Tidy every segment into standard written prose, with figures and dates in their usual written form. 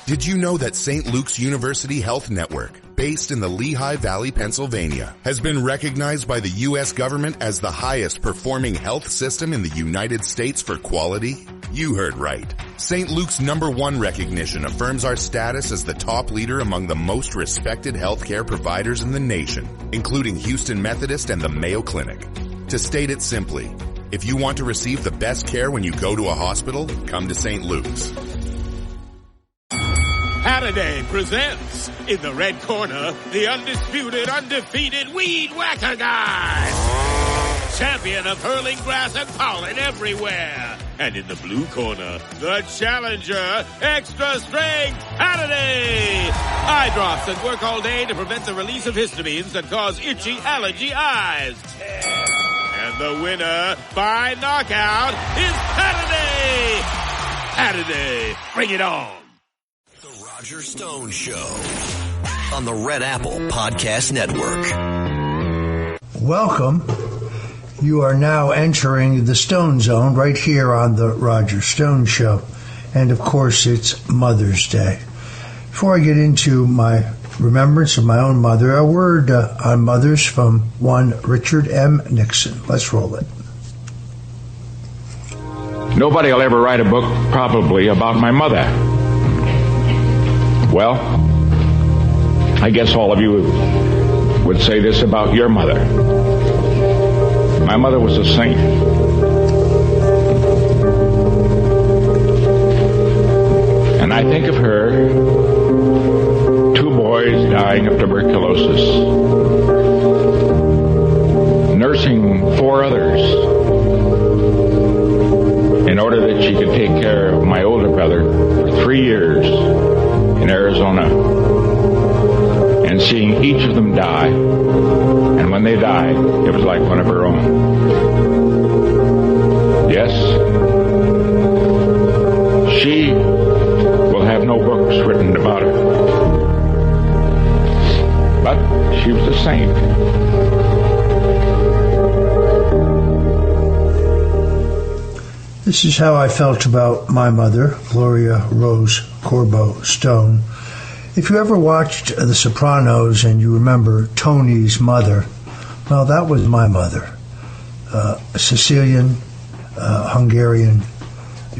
Did you know that St. Luke's University Health Network, based in the Lehigh Valley, Pennsylvania, has been recognized by the U.S. government as the highest performing health system in the United States for quality? You heard right. St. Luke's #1 recognition affirms our status as the top leader among the most respected healthcare providers in the nation, including Houston Methodist and the Mayo Clinic. To state it simply, if you want to receive the best care when you go to a hospital, come to St. Luke's. Halliday presents, in the red corner, the undisputed, undefeated Weed Whacker Guy. Champion of hurling grass and pollen everywhere. And in the blue corner, the challenger, extra strength Halliday. Eye drops that work all day to prevent the release of histamines that cause itchy allergy eyes. And the winner by knockout is Halliday. Halliday, bring it on. Roger Stone Show on the Red Apple Podcast Network. Welcome. You are now entering the Stone Zone right here on the Roger Stone Show. And of course, it's Mother's Day. Before I get into my remembrance of my own mother, a word on mothers from one Richard M. Nixon. Let's roll it. Nobody will ever write a book probably about my mother. Well, I guess all of you would say this about your mother. My mother was a saint. And I think of her, 2 boys dying of tuberculosis, nursing 4 others in order that she could take care of my older brother for 3 years in Arizona, and seeing each of them die, and when they died, it was like one of her own. Yes, she will have no books written about her, but she was a saint. This is how I felt about my mother, Gloria Rose Corbo Stone. If you ever watched The Sopranos and you remember Tony's mother, well, that was my mother. Sicilian, Hungarian,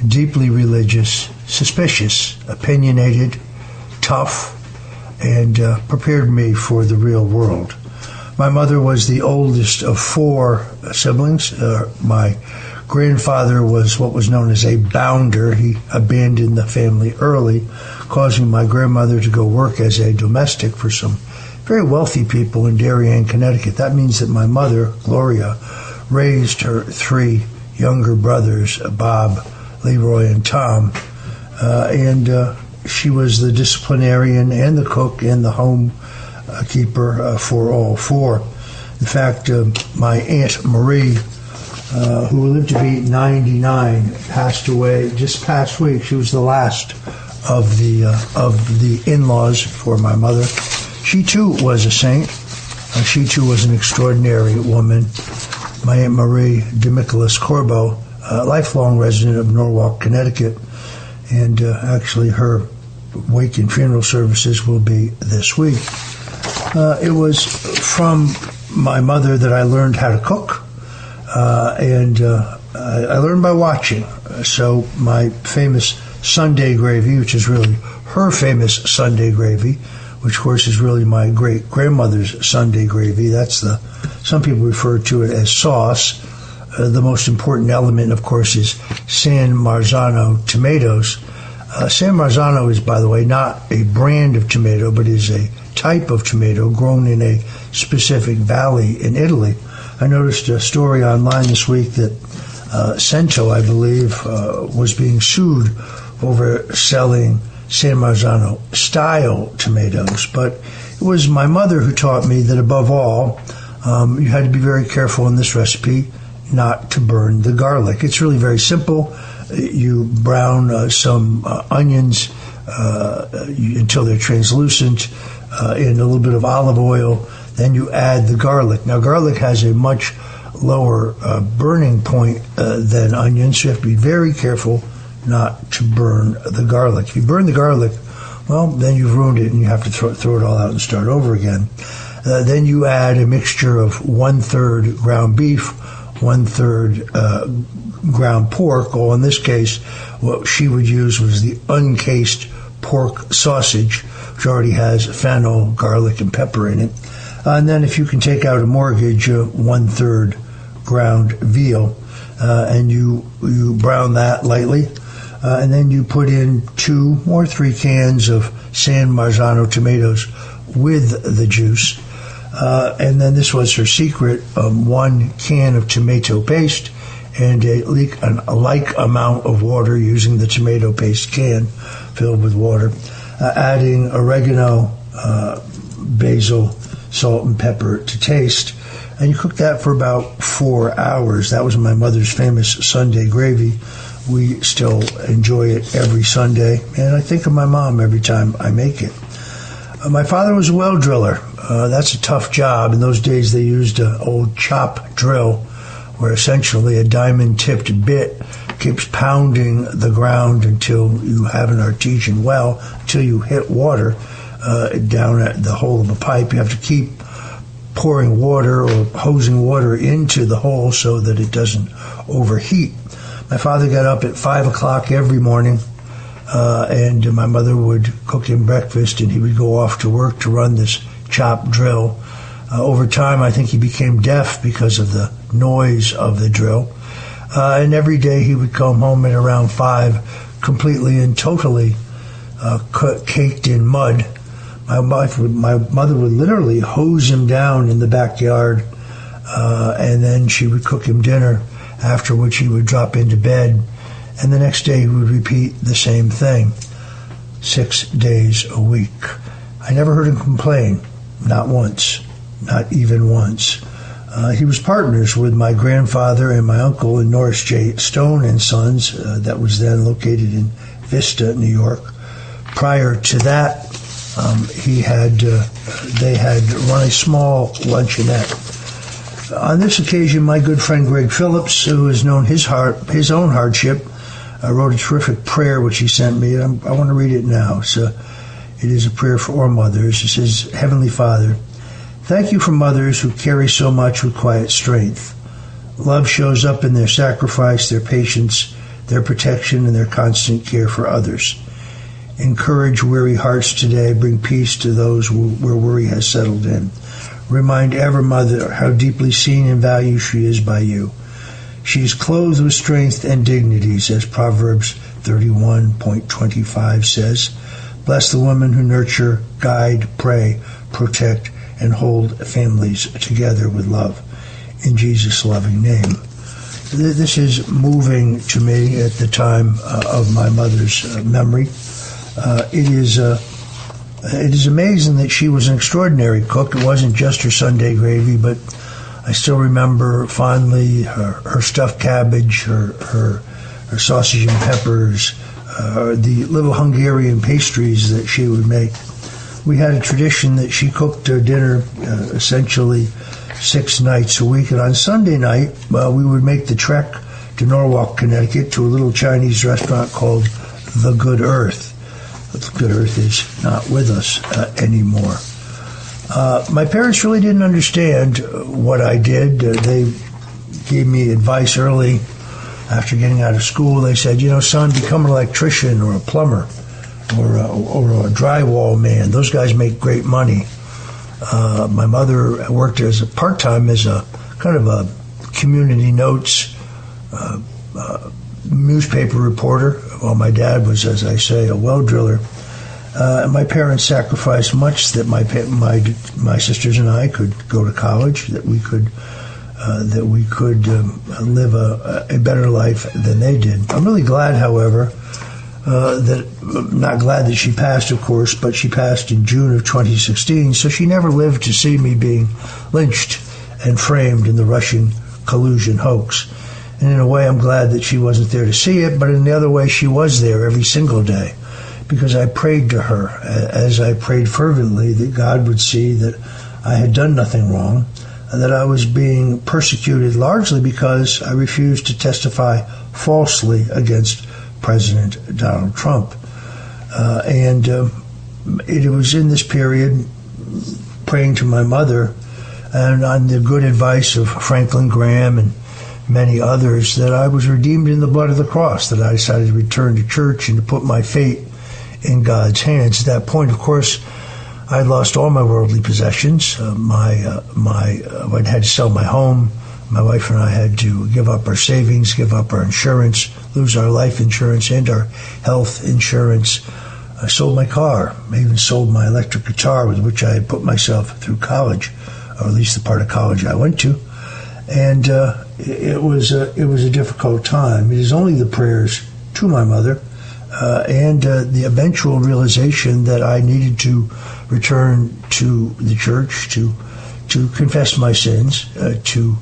deeply religious, suspicious, opinionated, tough, and prepared me for the real world. My mother was the oldest of 4 siblings. My grandfather was what was known as a bounder. He abandoned the family early, causing my grandmother to go work as a domestic for some very wealthy people in Darien, Connecticut. That means that my mother, Gloria, raised her 3 younger brothers, Bob, Leroy, and Tom, and she was the disciplinarian and the cook and the home keeper for all 4. In fact, my Aunt Marie, who lived to be 99, passed away just past week. She was the last of the in-laws for my mother. She too was a saint. She too was an extraordinary woman. My Aunt Marie DeMichelis Corbo, a lifelong resident of Norwalk, Connecticut, and actually her wake and funeral services will be this week. It was from my mother that I learned how to cook. And I learned by watching. So my famous Sunday gravy, which is really her famous Sunday gravy, which of course is really my great-grandmother's Sunday gravy. Some people refer to it as sauce. The most important element, of course, is San Marzano tomatoes. San Marzano is, by the way, not a brand of tomato, but is a type of tomato grown in a specific valley in Italy. I noticed a story online this week that Cento, I believe, was being sued over selling San Marzano style tomatoes. But it was my mother who taught me that above all, you had to be very careful in this recipe not to burn the garlic. It's really very simple. You brown some onions until they're translucent in a little bit of olive oil. Then you add the garlic. Now, garlic has a much lower burning point than onions, so you have to be very careful not to burn the garlic. If you burn the garlic well, then you've ruined it and you have to throw it all out and start over again. Then you add a mixture of 1/3 ground beef, 1/3 ground pork. Or in this case, what she would use was the uncased pork sausage, which already has fennel, garlic, and pepper in it. And then if you can take out a mortgage, 1/3 ground veal, and you brown that lightly. And then you put in 2 or 3 cans of San Marzano tomatoes with the juice. And then this was her secret, 1 can of tomato paste and a like amount of water using the tomato paste can filled with water, adding oregano, basil, salt, and pepper to taste. And you cook that for about 4 hours. That was my mother's famous Sunday gravy. We still enjoy it every Sunday, and I think of my mom every time I make it. My father was a well driller. That's a tough job. In those days, they used an old chop drill, where essentially a diamond-tipped bit keeps pounding the ground until you have an artesian well, until you hit water down at the hole of a pipe. You have to keep pouring water or hosing water into the hole so that it doesn't overheat. My father got up at 5 o'clock every morning, and my mother would cook him breakfast, and he would go off to work to run this chop drill. Over time, I think he became deaf because of the noise of the drill. And every day he would come home at around 5, completely and totally caked in mud. My mother would literally hose him down in the backyard, and then she would cook him dinner, after which he would drop into bed, and the next day he would repeat the same thing, 6 days a week. I never heard him complain, not once, not even once. He was partners with my grandfather and my uncle in Norris J. Stone and Sons, that was then located in Vista, New York. Prior to that, they had run a small luncheonette. On this occasion, my good friend Greg Phillips, who has known his own hardship, wrote a terrific prayer which he sent me. I want to read it now. So it is a prayer for all mothers. It says, Heavenly Father, thank you for mothers who carry so much with quiet strength. Love shows up in their sacrifice, their patience, their protection, and their constant care for others. Encourage weary hearts today. Bring peace to those where worry has settled in. Remind every mother how deeply seen and valued she is by you. She is clothed with strength and dignities, as Proverbs 31.25 says. Bless the women who nurture, guide, pray, protect, and hold families together with love. In Jesus' loving name. This is moving to me at the time of my mother's memory. It is amazing that she was an extraordinary cook. It wasn't just her Sunday gravy, but I still remember fondly her stuffed cabbage, her sausage and peppers, the little Hungarian pastries that she would make. We had a tradition that she cooked dinner essentially 6 nights a week, and on Sunday night we would make the trek to Norwalk, Connecticut, to a little Chinese restaurant called The Good Earth. The Good Earth is not with us anymore. My parents really didn't understand what I did. They gave me advice early after getting out of school. They said, son, become an electrician or a plumber or a drywall man. Those guys make great money. My mother worked as a part-time as a kind of a community notes newspaper reporter, while my dad was, as I say, a well driller. My parents sacrificed much that my sisters and I could go to college, that we could live a better life than they did. I'm really glad, however, not glad that she passed, of course, but she passed in June of 2016, so she never lived to see me being lynched and framed in the Russian collusion hoax. And in a way, I'm glad that she wasn't there to see it, but in the other way, she was there every single day, because I prayed to her, as I prayed fervently, that God would see that I had done nothing wrong, and that I was being persecuted largely because I refused to testify falsely against President Donald Trump. And it was in this period, praying to my mother, and on the good advice of Franklin Graham and many others, that I was redeemed in the blood of the cross, that I decided to return to church and to put my fate in God's hands. At that point, of course, I had lost all my worldly possessions. I had to sell my home. My wife and I had to give up our savings, give up our insurance, lose our life insurance and our health insurance. I sold my car. I even sold my electric guitar with which I had put myself through college, or at least the part of college I went to. And it was a difficult time. It is only the prayers to my mother and the eventual realization that I needed to return to the church, to confess my sins, to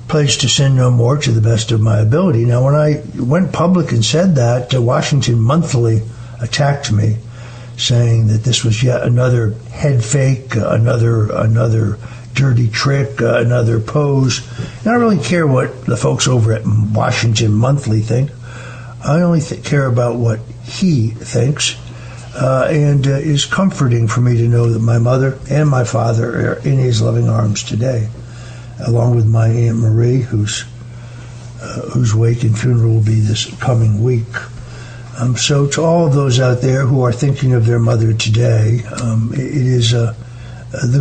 pledge to sin no more to the best of my ability. Now, when I went public and said that, Washington Monthly attacked me, saying that this was yet another head fake, another dirty trick, another pose. And I don't really care what the folks over at Washington Monthly think. I only care about what he thinks. And is comforting for me to know that my mother and my father are in his loving arms today, along with my Aunt Marie, whose wake and funeral will be this coming week. So to all of those out there who are thinking of their mother today, it is the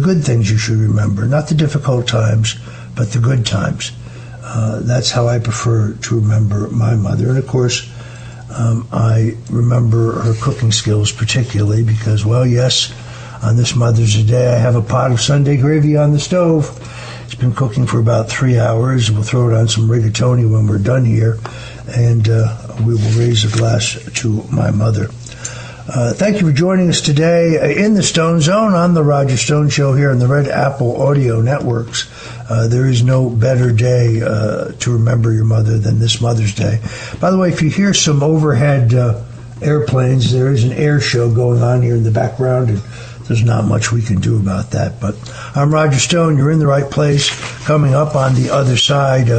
good things you should remember, not the difficult times, but the good times. That's how I prefer to remember my mother. And of course, I remember her cooking skills particularly because, well, yes, on this Mother's Day, I have a pot of Sunday gravy on the stove. It's been cooking for about 3 hours. We'll throw it on some rigatoni when we're done here, and we will raise a glass to my mother. Thank you for joining us today in the Stone Zone on the Roger Stone Show here on the Red Apple Audio Networks. There is no better day to remember your mother than this Mother's Day. By the way, if you hear some overhead airplanes, there is an air show going on here in the background, and there's not much we can do about that. But I'm Roger Stone. You're in the right place. Coming up on the other side,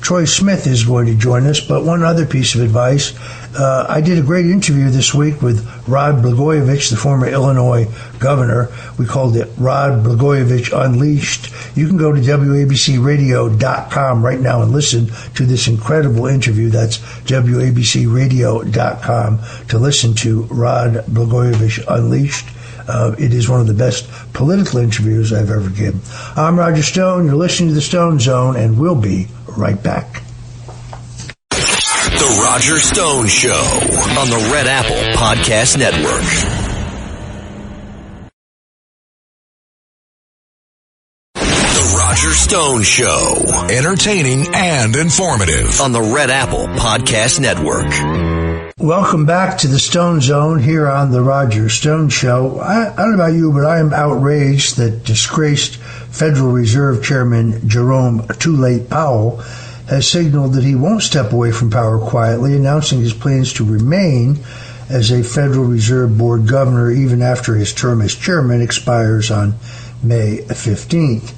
Troy Smith is going to join us. But one other piece of advice. I did a great interview this week with Rod Blagojevich, the former Illinois governor. We called it Rod Blagojevich Unleashed. You can go to WABCRadio.com right now and listen to this incredible interview. That's WABCRadio.com to listen to Rod Blagojevich Unleashed. It is one of the best political interviews I've ever given. I'm Roger Stone. You're listening to the Stone Zone, and we'll be right back. The Roger Stone Show on the Red Apple Podcast Network. The Roger Stone Show. Entertaining and informative on the Red Apple Podcast Network. Welcome back to the Stone Zone here on the Roger Stone Show. I don't know about you, but I am outraged that disgraced Federal Reserve Chairman Jerome Too Late Powell has signaled that he won't step away from power quietly, announcing his plans to remain as a Federal Reserve Board governor even after his term as chairman expires on May 15th.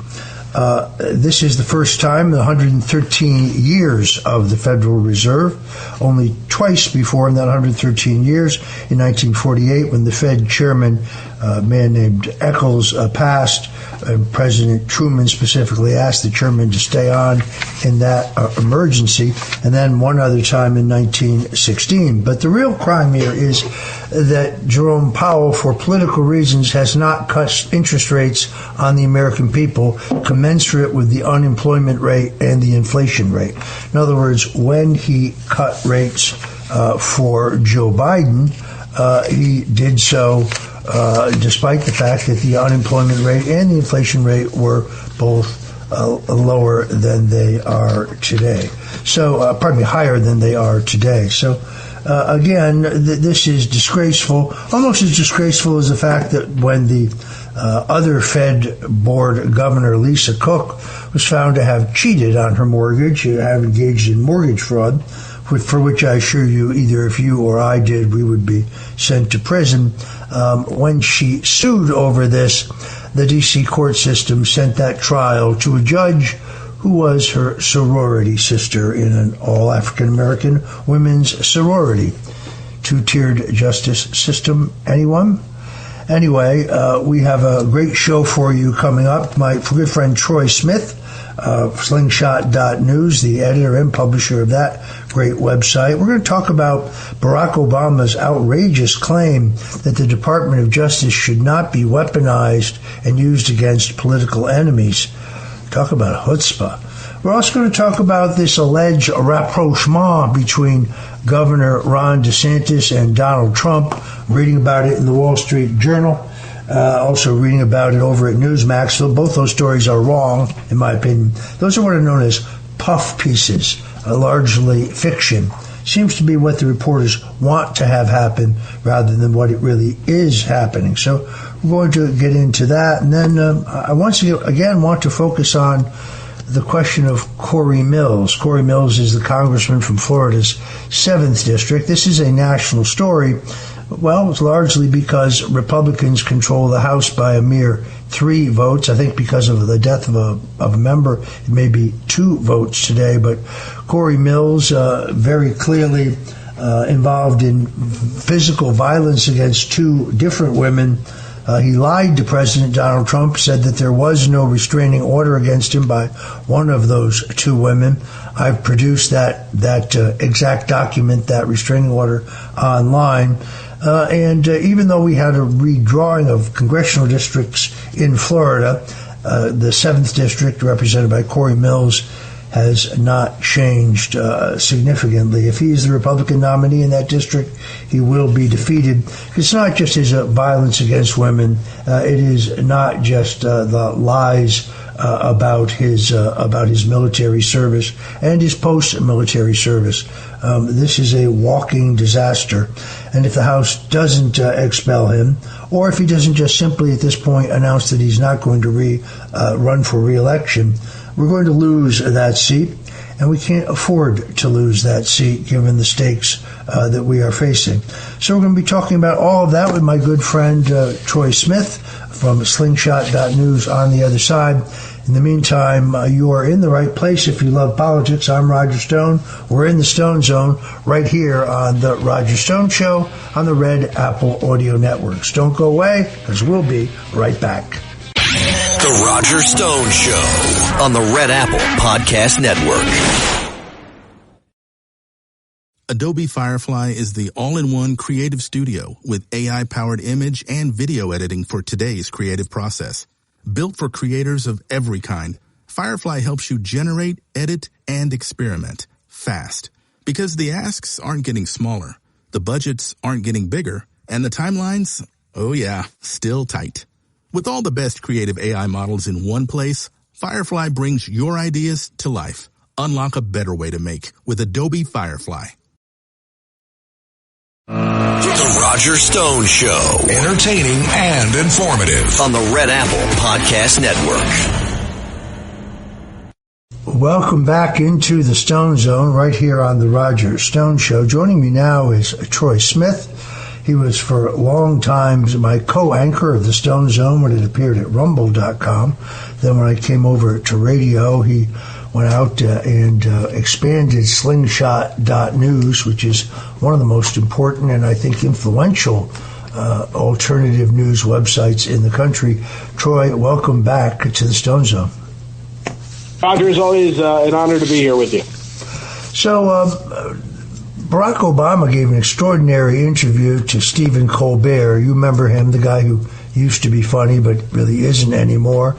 This is the first time in 113 years of the Federal Reserve. Only twice before in that 113 years, in 1948, when the Fed chairman, a man named Eccles, passed, President Truman specifically asked the chairman to stay on in that emergency, and then one other time in 1916. But the real crime here is that Jerome Powell, for political reasons, has not cut interest rates on the American people commensurate with the unemployment rate and the inflation rate. In other words, when he cut rates for Joe Biden, he did so despite the fact that the unemployment rate and the inflation rate were both lower than they are today. So, higher than they are today. So, again, this is disgraceful, almost as disgraceful as the fact that when the other Fed board governor, Lisa Cook, was found to have cheated on her mortgage, have engaged in mortgage fraud, for which I assure you, either if you or I did, we would be sent to prison. When she sued over this, the D.C. court system sent that trial to a judge who was her sorority sister in an all-African-American women's sorority. Two-tiered justice system, anyone? Anyway, we have a great show for you coming up. My good friend Troy Smith, slingshot.news, the editor and publisher of that great website. We're going to talk about Barack Obama's outrageous claim that the Department of Justice should not be weaponized and used against political enemies. Talk about chutzpah. We're also going to talk about this alleged rapprochement between Governor Ron DeSantis and Donald Trump. Reading about it in the Wall Street Journal. Also reading about it over at Newsmax. So both those stories are wrong, in my opinion. Those are what are known as puff pieces, largely fiction. Seems to be what the reporters want to have happen rather than what it really is happening. So we're going to get into that. And then I once again want to focus on the question of Corey Mills. Corey Mills is the congressman from Florida's 7th District. This is a national story. Well, it's largely because Republicans control the House by a mere 3 votes. I think because of the death of a member, it may be 2 votes today. But Corey Mills, very clearly involved in physical violence against 2 different women. He lied to President Donald Trump, said that there was no restraining order against him by one of those 2 women. I've produced that exact document, that restraining order, online. And even though we had a redrawing of congressional districts in Florida, the 7th District, represented by Corey Mills, has not changed significantly. If he's the Republican nominee in that district, he will be defeated. It's not just his violence against women. It is not just the lies about his military service and his post-military service. This is a walking disaster. And if the House doesn't expel him, or if he doesn't just simply at this point announce that he's not going to run for re-election, we're going to lose that seat, and we can't afford to lose that seat given the stakes that we are facing. So we're going to be talking about all of that with my good friend Troy Smith from slingshot.news on the other side. In the meantime, you are in the right place if you love politics. I'm Roger Stone. We're in the Stone Zone right here on the Roger Stone Show on the Red Apple Audio Networks. Don't go away, because we'll be right back. The Roger Stone Show on the Red Apple Podcast Network. Adobe Firefly is the all-in-one creative studio with AI-powered image and video editing for today's creative process. Built for creators of every kind, Firefly helps you generate, edit, and experiment fast. Because the asks aren't getting smaller, the budgets aren't getting bigger, and the timelines, oh yeah, still tight. With all the best creative AI models in one place, Firefly brings your ideas to life. Unlock a better way to make with Adobe Firefly. The Roger Stone Show. Entertaining and informative on the Red Apple Podcast Network. Welcome back into the Stone Zone right here on the Roger Stone Show. Joining me now is Troy Smith. He was for a long time my co-anchor of the Stone Zone when it appeared at rumble.com. Then when I came over to radio, he went out and expanded slingshot.news, which is one of the most important and I think influential alternative news websites in the country. Troy, welcome back to the Stone Zone. Roger, it's always an honor to be here with you. So, Barack Obama gave an extraordinary interview to Stephen Colbert. You remember him, the guy who used to be funny but really isn't anymore,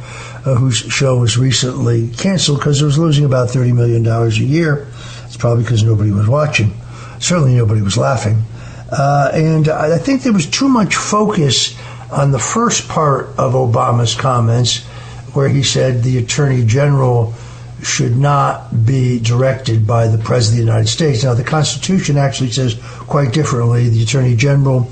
whose show was recently canceled because it was losing about $30 million a year. It's probably because nobody was watching. Certainly nobody was laughing. And I think there was too much focus on the first part of Obama's comments where he said the Attorney General should not be directed by the President of the United States. Now, the Constitution actually says quite differently. The Attorney General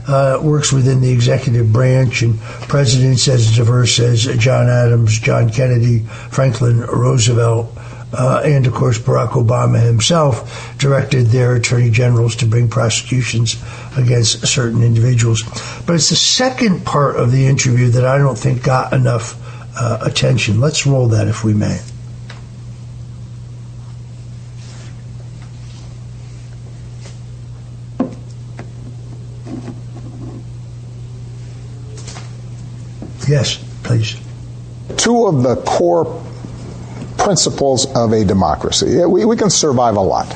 works within the executive branch, and presidents as diverse as John Adams, John Kennedy, Franklin Roosevelt, and, of course, Barack Obama himself directed their attorney generals to bring prosecutions against certain individuals. But it's the second part of the interview that I don't think got enough attention. Let's roll that if we may. Yes, please. Two of the core principles of a democracy. We can survive a lot.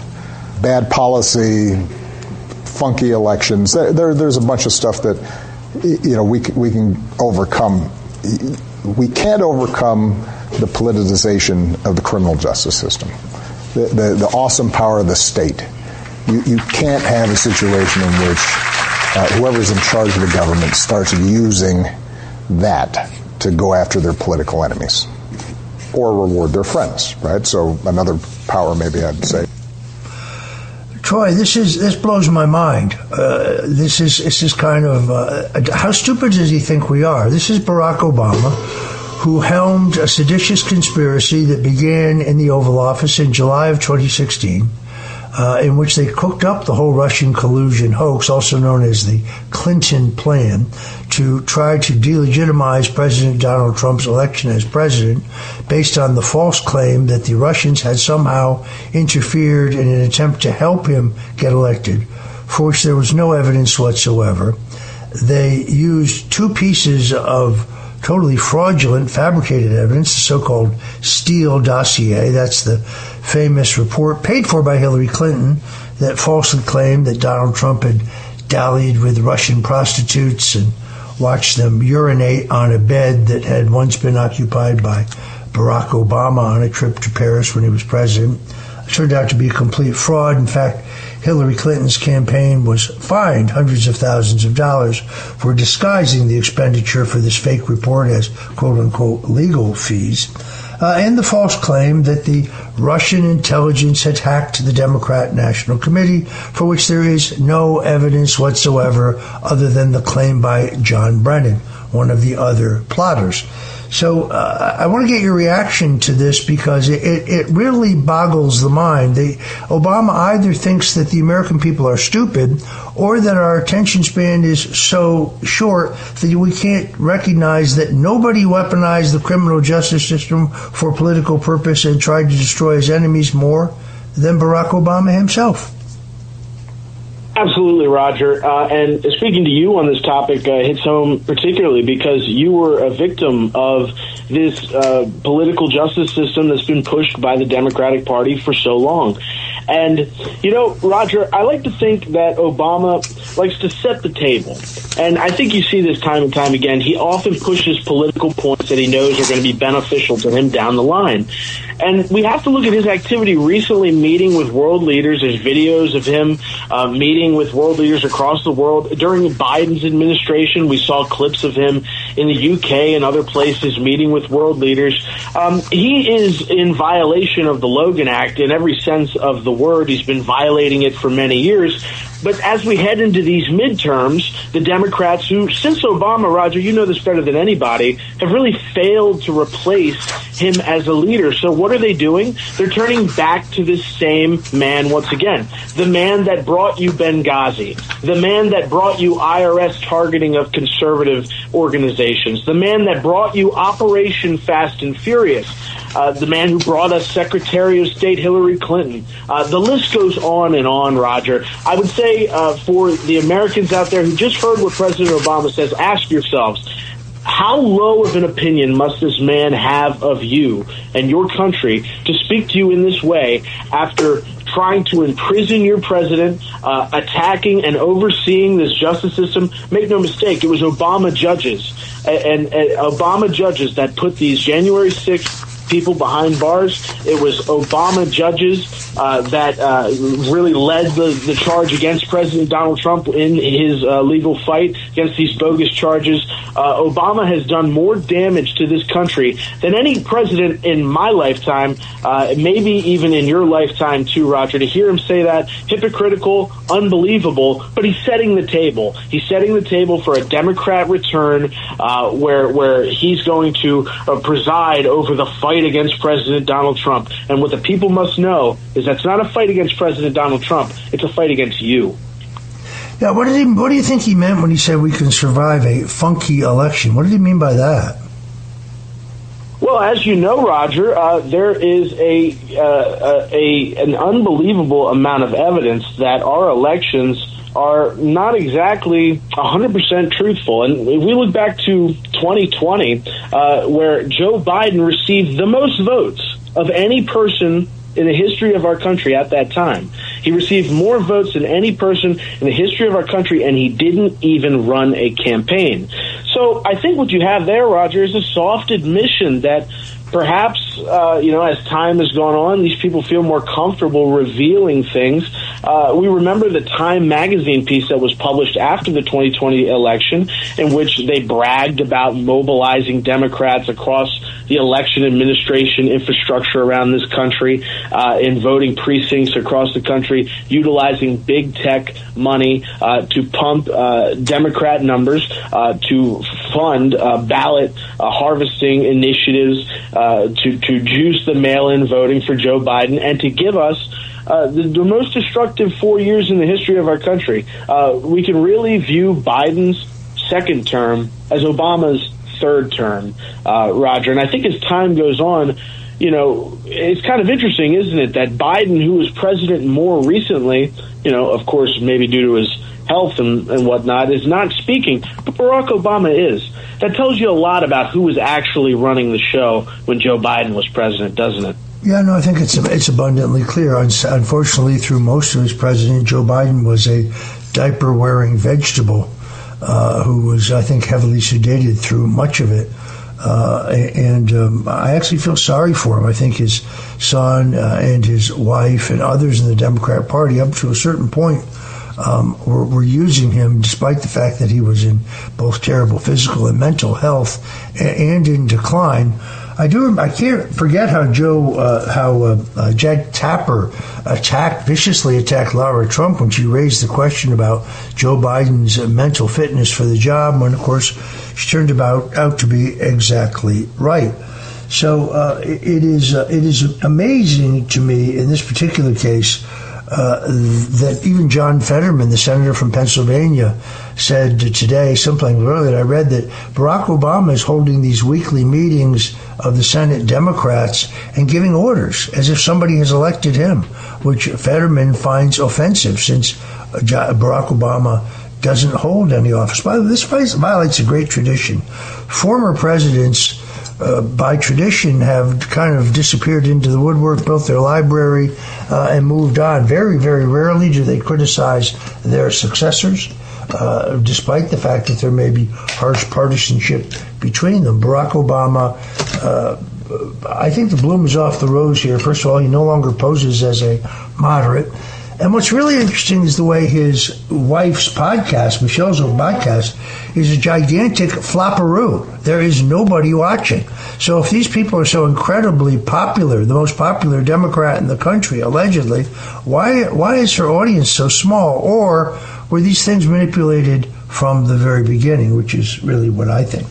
Bad policy, funky elections. There's a bunch of stuff that we can overcome. We can't overcome the politicization of the criminal justice system, the awesome power of the state. You can't have a situation in which whoever's in charge of the government starts using that to go after their political enemies or reward their friends, right? So another power, maybe I'd say. Troy, this blows my mind. This is kind of how stupid does he think we are? This is Barack Obama, who helmed a seditious conspiracy that began in the Oval Office in July of 2016, in which they cooked up the whole Russian collusion hoax, also known as the Clinton plan, to try to delegitimize President Donald Trump's election as president based on the false claim that the Russians had somehow interfered in an attempt to help him get elected, for which there was no evidence whatsoever. They used two pieces of totally fraudulent, fabricated evidence, the so-called Steele dossier. That's the famous report paid for by Hillary Clinton that falsely claimed that Donald Trump had dallied with Russian prostitutes and watched them urinate on a bed that had once been occupied by Barack Obama on a trip to Paris when he was president. It turned out to be a complete fraud. In fact, Hillary Clinton's campaign was fined hundreds of thousands of dollars for disguising the expenditure for this fake report as quote-unquote legal fees, and the false claim that the Russian intelligence had hacked the Democrat National Committee, for which there is no evidence whatsoever other than the claim by John Brennan, one of the other plotters. So I want to get your reaction to this because it really boggles the mind. Obama either thinks that the American people are stupid or that our attention span is so short that we can't recognize that nobody weaponized the criminal justice system for political purpose and tried to destroy his enemies more than Barack Obama himself. Absolutely, Roger. And speaking to you on this topic hits home particularly because you were a victim of this political justice system that's been pushed by the Democratic Party for so long. And, Roger, I like to think that Obama likes to set the table. And I think you see this time and time again. He often pushes political points that he knows are going to be beneficial to him down the line. And we have to look at his activity recently meeting with world leaders. There's videos of him meeting with world leaders across the world. During Biden's administration, we saw clips of him in the UK and other places meeting with world leaders. He is in violation of the Logan Act in every sense of the word. He's been violating it for many years. But as we head into these midterms, the Democrats who, since Obama, Roger, you know this better than anybody, have really failed to replace him as a leader. So what are they doing? They're turning back to this same man once again. The man that brought you Benghazi. The man that brought you IRS targeting of conservative organizations. The man that brought you Operation Fast and Furious. The man who brought us Secretary of State Hillary Clinton. The list goes on and on, Roger. I would say for the Americans out there who just heard what President Obama says, ask yourselves, how low of an opinion must this man have of you and your country to speak to you in this way after trying to imprison your president, attacking and overseeing this justice system? Make no mistake, it was Obama judges and Obama judges that put these January 6th people behind bars. It was Obama judges that really led the charge against President Donald Trump in his legal fight against these bogus charges. Obama has done more damage to this country than any president in my lifetime, maybe even in your lifetime too, Roger. To hear him say that, hypocritical, unbelievable, but he's setting the table. He's setting the table for a Democrat return where he's going to preside over the fight against President Donald Trump. And what the people must know is that's not a fight against President Donald Trump. It's a fight against you. Yeah, what do you think he meant when he said we can survive a funky election? What did he mean by that? Well, as you know, Roger, there is an unbelievable amount of evidence that our elections are not exactly 100% truthful. And if we look back to 2020, where Joe Biden received the most votes of any person in the history of our country at that time. He received more votes than any person in the history of our country, and he didn't even run a campaign. So I think what you have there, Roger, is a soft admission that perhaps, as time has gone on, these people feel more comfortable revealing things. We remember the Time magazine piece that was published after the 2020 election, in which they bragged about mobilizing Democrats across the election administration infrastructure around this country, in voting precincts across the country, utilizing big tech money to pump Democrat numbers, to fund ballot harvesting initiatives, to juice the mail-in voting for Joe Biden, and to give us the most destructive 4 years in the history of our country. We can really view Biden's second term as Obama's third term, Roger. And I think as time goes on, it's kind of interesting, isn't it, that Biden, who was president more recently, of course, maybe due to his health and whatnot, is not speaking, but Barack Obama is. That tells you a lot about who was actually running the show when Joe Biden was president, doesn't it? Yeah, no, I think it's abundantly clear. Unfortunately, through most of his presidency, Joe Biden was a diaper-wearing vegetable who was, I think, heavily sedated through much of it. And I actually feel sorry for him. I think his son and his wife and others in the Democrat Party, up to a certain point, were using him, despite the fact that he was in both terrible physical and mental health and in decline. I can't forget how Jack Tapper viciously attacked Lara Trump when she raised the question about Joe Biden's mental fitness for the job, when, of course, she turned out to be exactly right. So it is amazing to me in this particular case that even John Fetterman, the senator from Pennsylvania, said today, something earlier, I read that Barack Obama is holding these weekly meetings of the Senate Democrats and giving orders as if somebody has elected him, which Fetterman finds offensive since Barack Obama doesn't hold any office. By the way, this violates a great tradition. Former presidents, by tradition, have kind of disappeared into the woodwork, built their library, and moved on. Very, very rarely do they criticize their successors, despite the fact that there may be harsh partisanship between them. Barack Obama, I think the bloom is off the rose here. First of all, he no longer poses as a moderate. And what's really interesting is the way his wife's podcast, Michelle's own podcast, is a gigantic flopperoo. There is nobody watching. So if these people are so incredibly popular, the most popular Democrat in the country, allegedly, why is her audience so small? Or were these things manipulated from the very beginning, which is really what I think.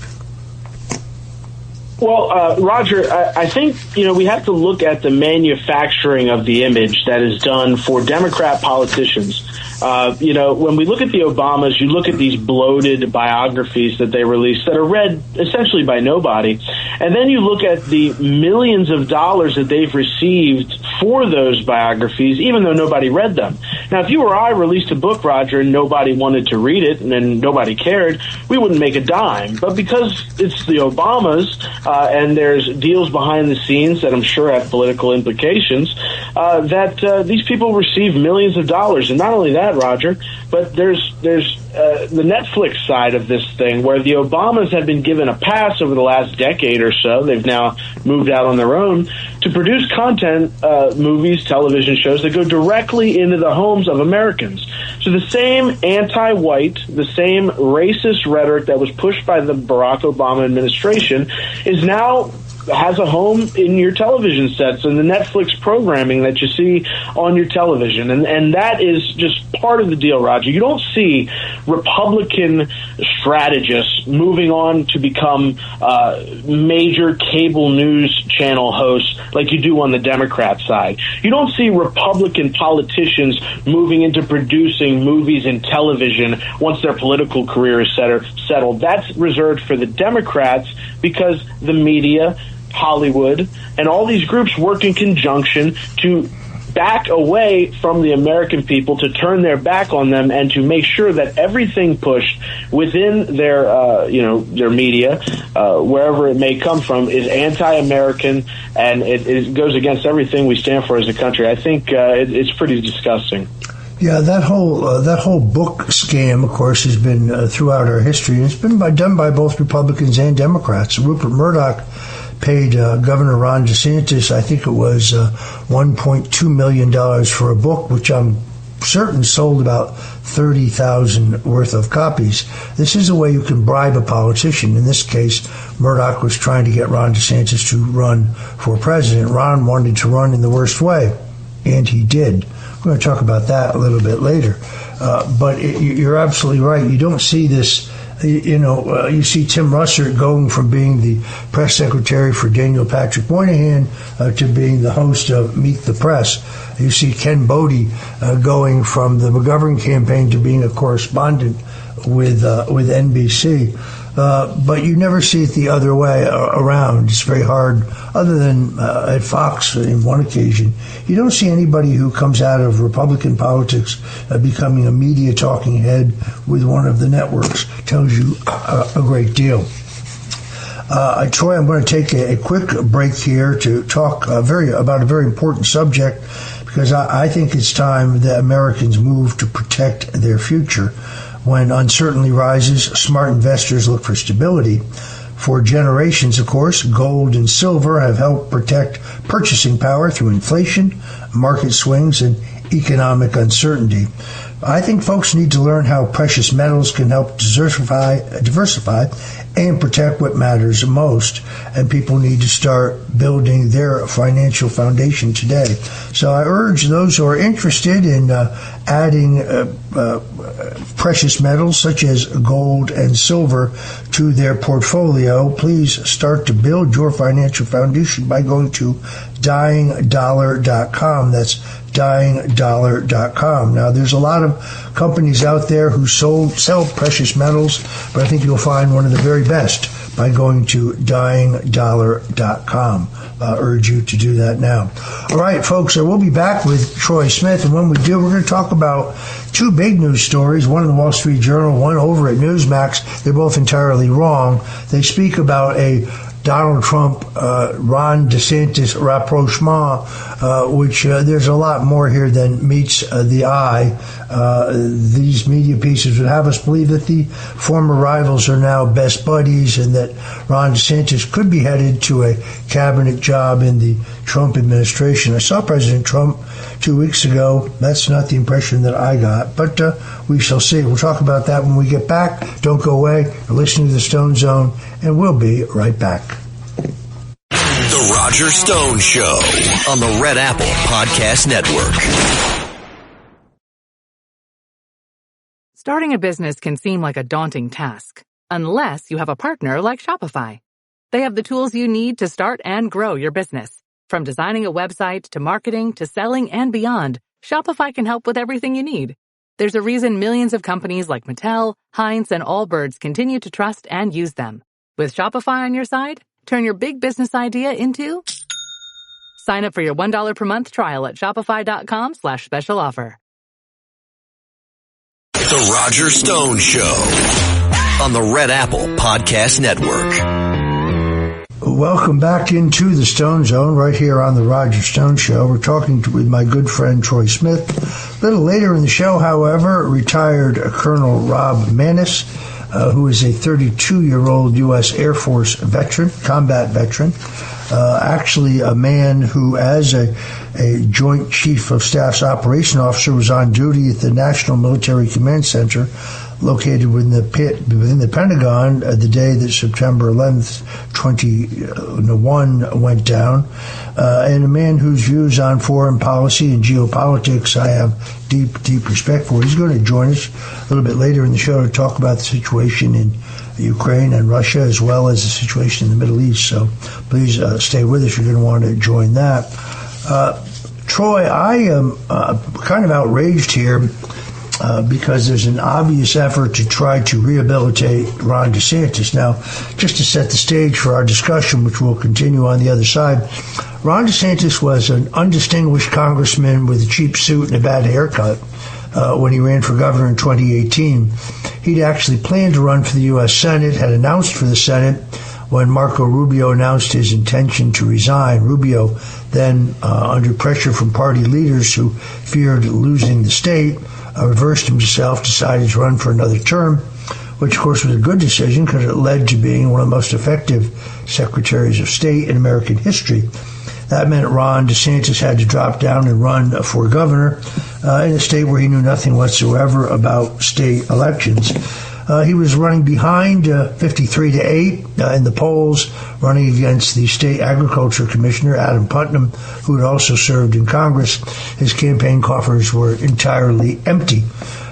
Well, Roger, I think, we have to look at the manufacturing of the image that is done for Democrat politicians. When we look at the Obamas, you look at these bloated biographies that they release that are read essentially by nobody. And then you look at the millions of dollars that they've received for those biographies, even though nobody read them. Now, if you or I released a book, Roger, and nobody wanted to read it and then nobody cared, we wouldn't make a dime. But because it's the Obamas, and there's deals behind the scenes that I'm sure have political implications, that these people receive millions of dollars. And not only that, Roger, but there's the Netflix side of this thing, where the Obamas have been given a pass over the last decade or so. They've now moved out on their own to produce content, movies, television shows that go directly into the homes of Americans. So the same anti-white, the same racist rhetoric that was pushed by the Barack Obama administration is now has a home in your television sets and the Netflix programming that you see on your television. And that is just part of the deal, Roger. You don't see Republican strategists moving on to become major cable news channel hosts like you do on the Democrat side. You don't see Republican politicians moving into producing movies and television once their political career is settled. That's reserved for the Democrats because the media, Hollywood, and all these groups work in conjunction to back away from the American people, to turn their back on them, and to make sure that everything pushed within their their media, wherever it may come from, is anti-American, and it goes against everything we stand for as a country. I think it's pretty disgusting. Yeah, that whole book scam, of course, has been throughout our history, and it's been done by both Republicans and Democrats. Rupert Murdoch paid Governor Ron DeSantis, I think it was $1.2 million for a book, which I'm certain sold about 30,000 worth of copies. This is a way you can bribe a politician. In this case, Murdoch was trying to get Ron DeSantis to run for president. Ron wanted to run in the worst way, and he did. We're going to talk about that a little bit later. But you're absolutely right. You don't see this. You see Tim Russert going from being the press secretary for Daniel Patrick Moynihan to being the host of Meet the Press. You see Ken Bodie going from the McGovern campaign to being a correspondent with NBC. But you never see it the other way around. It's very hard, other than at Fox in one occasion. You don't see anybody who comes out of Republican politics becoming a media talking head with one of the networks. Tells you a great deal. Troy, I'm going to take a quick break here to talk about a very important subject, because I think it's time that Americans move to protect their future. When uncertainty rises, smart investors look for stability. For generations, of course, gold and silver have helped protect purchasing power through inflation, market swings, and economic uncertainty. I think folks need to learn how precious metals can help diversify and protect what matters most, and people need to start building their financial foundation today. So I urge those who are interested in adding precious metals such as gold and silver to their portfolio, please start to build your financial foundation by going to dyingdollar.com. That's dyingdollar.com. Now, there's a lot of companies out there who sell precious metals, but I think you'll find one of the very best by going to dyingdollar.com. Urge you to do that now. All right, folks, we'll be back with Troy Smith, and when we do, we're going to talk about two big news stories, one in the Wall Street Journal, one over at Newsmax. They're both entirely wrong. They speak about a Donald Trump, Ron DeSantis rapprochement, which there's a lot more here than meets the eye. These media pieces would have us believe that the former rivals are now best buddies, and that Ron DeSantis could be headed to a cabinet job in the Trump administration. I saw President Trump 2 weeks ago. That's not the impression that I got, but we shall see. We'll talk about that when we get back. Don't go away. You're listening to the Stone Zone, and we'll be right back. The Roger Stone Show on the Red Apple Podcast Network. Starting a business can seem like a daunting task, unless you have a partner like Shopify. They have the tools you need to start and grow your business. From designing a website to marketing to selling and beyond, Shopify can help with everything you need. There's a reason millions of companies like Mattel, Heinz, and Allbirds continue to trust and use them. With Shopify on your side, turn your big business idea into... Sign up for your $1 per month trial at shopify.com/special offer. The Roger Stone Show on the Red Apple Podcast Network. Welcome back into the Stone Zone right here on the Roger Stone Show. We're talking with my good friend Troy Smith. A little later in the show, however, retired Colonel Rob Maness, who is a 32-year-old U.S. Air Force veteran, combat veteran, actually a man who, as a Joint Chief of Staff's operation officer, was on duty at the National Military Command Center located within the Pentagon the day that September 11th, 2001 went down, and a man whose views on foreign policy and geopolitics I have deep respect for. He's going to join us a little bit later in the show to talk about the situation in Ukraine and Russia, as well as the situation in the Middle East. So please stay with us. You're going to want to join that. Troy, I am kind of outraged here. because there's an obvious effort to try to rehabilitate Ron DeSantis. Now, just to set the stage for our discussion, which we'll continue on the other side, Ron DeSantis was an undistinguished congressman with a cheap suit and a bad haircut when he ran for governor in 2018. He'd actually planned to run for the U.S. Senate, had announced for the Senate when Marco Rubio announced his intention to resign. Rubio then, under pressure from party leaders who feared losing the state, reversed himself, decided to run for another term, which, of course, was a good decision because it led to being one of the most effective secretaries of state in American history. That meant Ron DeSantis had to drop down and run for governor in a state where he knew nothing whatsoever about state elections. He was running behind 53-8 in the polls, running against the state agriculture commissioner, Adam Putnam, who had also served in Congress. His campaign coffers were entirely empty,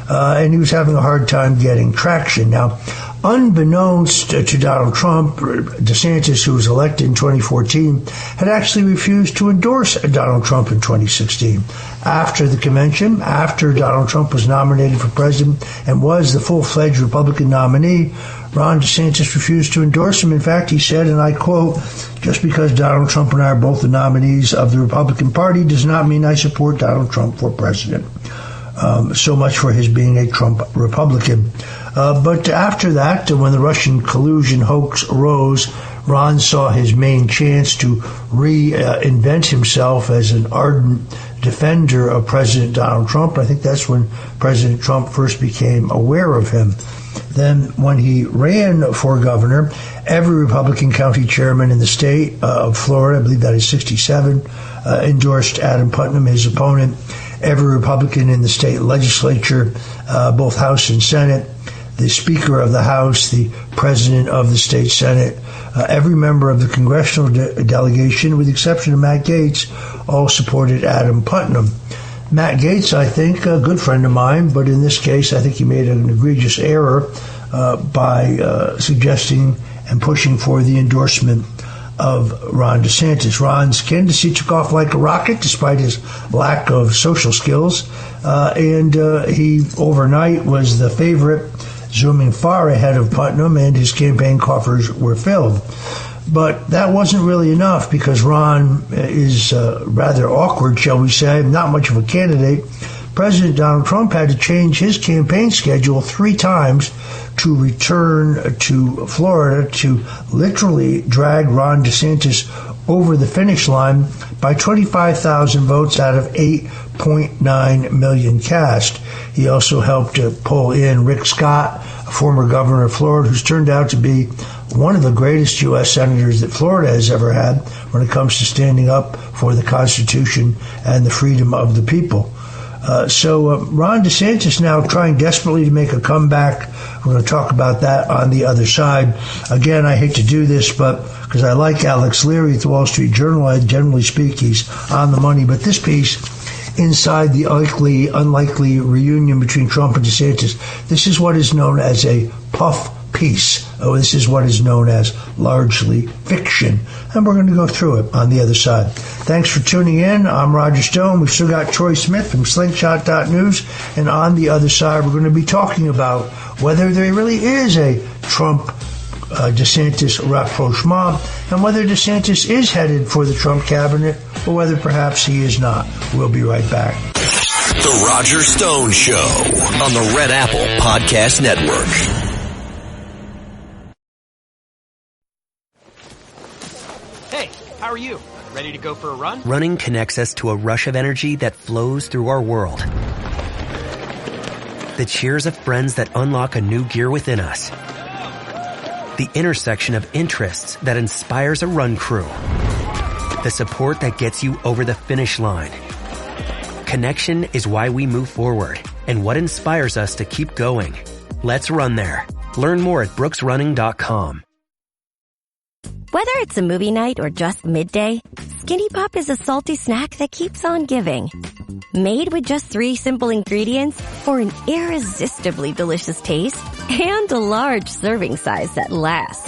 and he was having a hard time getting traction. Now, unbeknownst to Donald Trump, DeSantis, who was elected in 2014, had actually refused to endorse Donald Trump in 2016. After the convention, after Donald Trump was nominated for president and was the full-fledged Republican nominee, Ron DeSantis refused to endorse him. In fact, he said, and I quote, "Just because Donald Trump and I are both the nominees of the Republican Party does not mean I support Donald Trump for president." So much for his being a Trump Republican. But after that, when the Russian collusion hoax arose, Ron saw his main chance to reinvent himself as an ardent defender of President Donald Trump. I think that's when President Trump first became aware of him. Then when he ran for governor, every Republican county chairman in the state of Florida, I believe that is 67, endorsed Adam Putnam, his opponent. Every Republican in the state legislature, both House and Senate, the Speaker of the House, the President of the state Senate, every member of the congressional delegation, with the exception of Matt Gaetz, all supported Adam Putnam. Matt Gaetz, I think, a good friend of mine, but in this case, I think he made an egregious error by suggesting and pushing for the endorsement of Ron DeSantis. Ron's candidacy took off like a rocket despite his lack of social skills, and he overnight was the favorite, zooming far ahead of Putnam, and his campaign coffers were filled. But that wasn't really enough because Ron is rather awkward, shall we say, not much of a candidate. President Donald Trump had to change his campaign schedule 3 times to return to Florida to literally drag Ron DeSantis over the finish line by 25,000 votes out of 8.9 million cast. He also helped to pull in Rick Scott, a former governor of Florida, who's turned out to be one of the greatest U.S. senators that Florida has ever had when it comes to standing up for the Constitution and the freedom of the people. So Ron DeSantis now trying desperately to make a comeback. We're going to talk about that on the other side. Again, I hate to do this, but because I like Alex Leary at the Wall Street Journal, I generally speak, he's on the money. But this piece, inside the unlikely reunion between Trump and DeSantis, this is what is known as a puff piece. This is what is known as largely fiction. And we're going to go through it on the other side. Thanks for tuning in. I'm Roger Stone. We've still got Troy Smith from Slingshot.news. And on the other side, we're going to be talking about whether there really is a Trump DeSantis rapprochement and whether DeSantis is headed for the Trump cabinet or whether perhaps he is not. We'll be right back. The Roger Stone Show on the Red Apple Podcast Network. How are you? Ready to go for a run? Running connects us to a rush of energy that flows through our world. The cheers of friends that unlock a new gear within us. The intersection of interests that inspires a run crew. The support that gets you over the finish line. Connection is why we move forward and what inspires us to keep going. Let's run there. Learn more at brooksrunning.com. Whether it's a movie night or just midday, Skinny Pop is a salty snack that keeps on giving. Made with just 3 simple ingredients for an irresistibly delicious taste and a large serving size that lasts.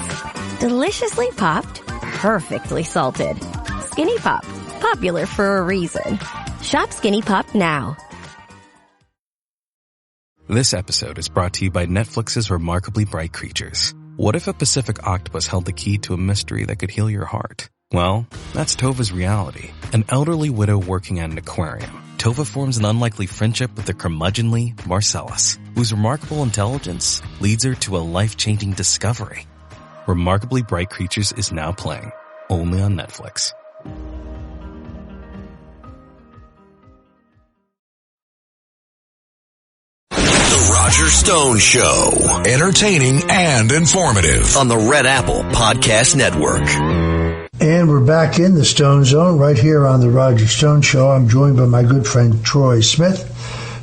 Deliciously popped, perfectly salted. Skinny Pop, popular for a reason. Shop Skinny Pop now. This episode is brought to you by Netflix's Remarkably Bright Creatures. What if a Pacific octopus held the key to a mystery that could heal your heart? Well, that's Tova's reality. An elderly widow working at an aquarium. Tova forms an unlikely friendship with the curmudgeonly Marcellus, whose remarkable intelligence leads her to a life-changing discovery. Remarkably Bright Creatures is now playing, only on Netflix. The Roger Stone Show. Entertaining and informative on the Red Apple Podcast Network. And we're back in the Stone Zone right here on the Roger Stone Show. I'm joined by my good friend Troy Smith,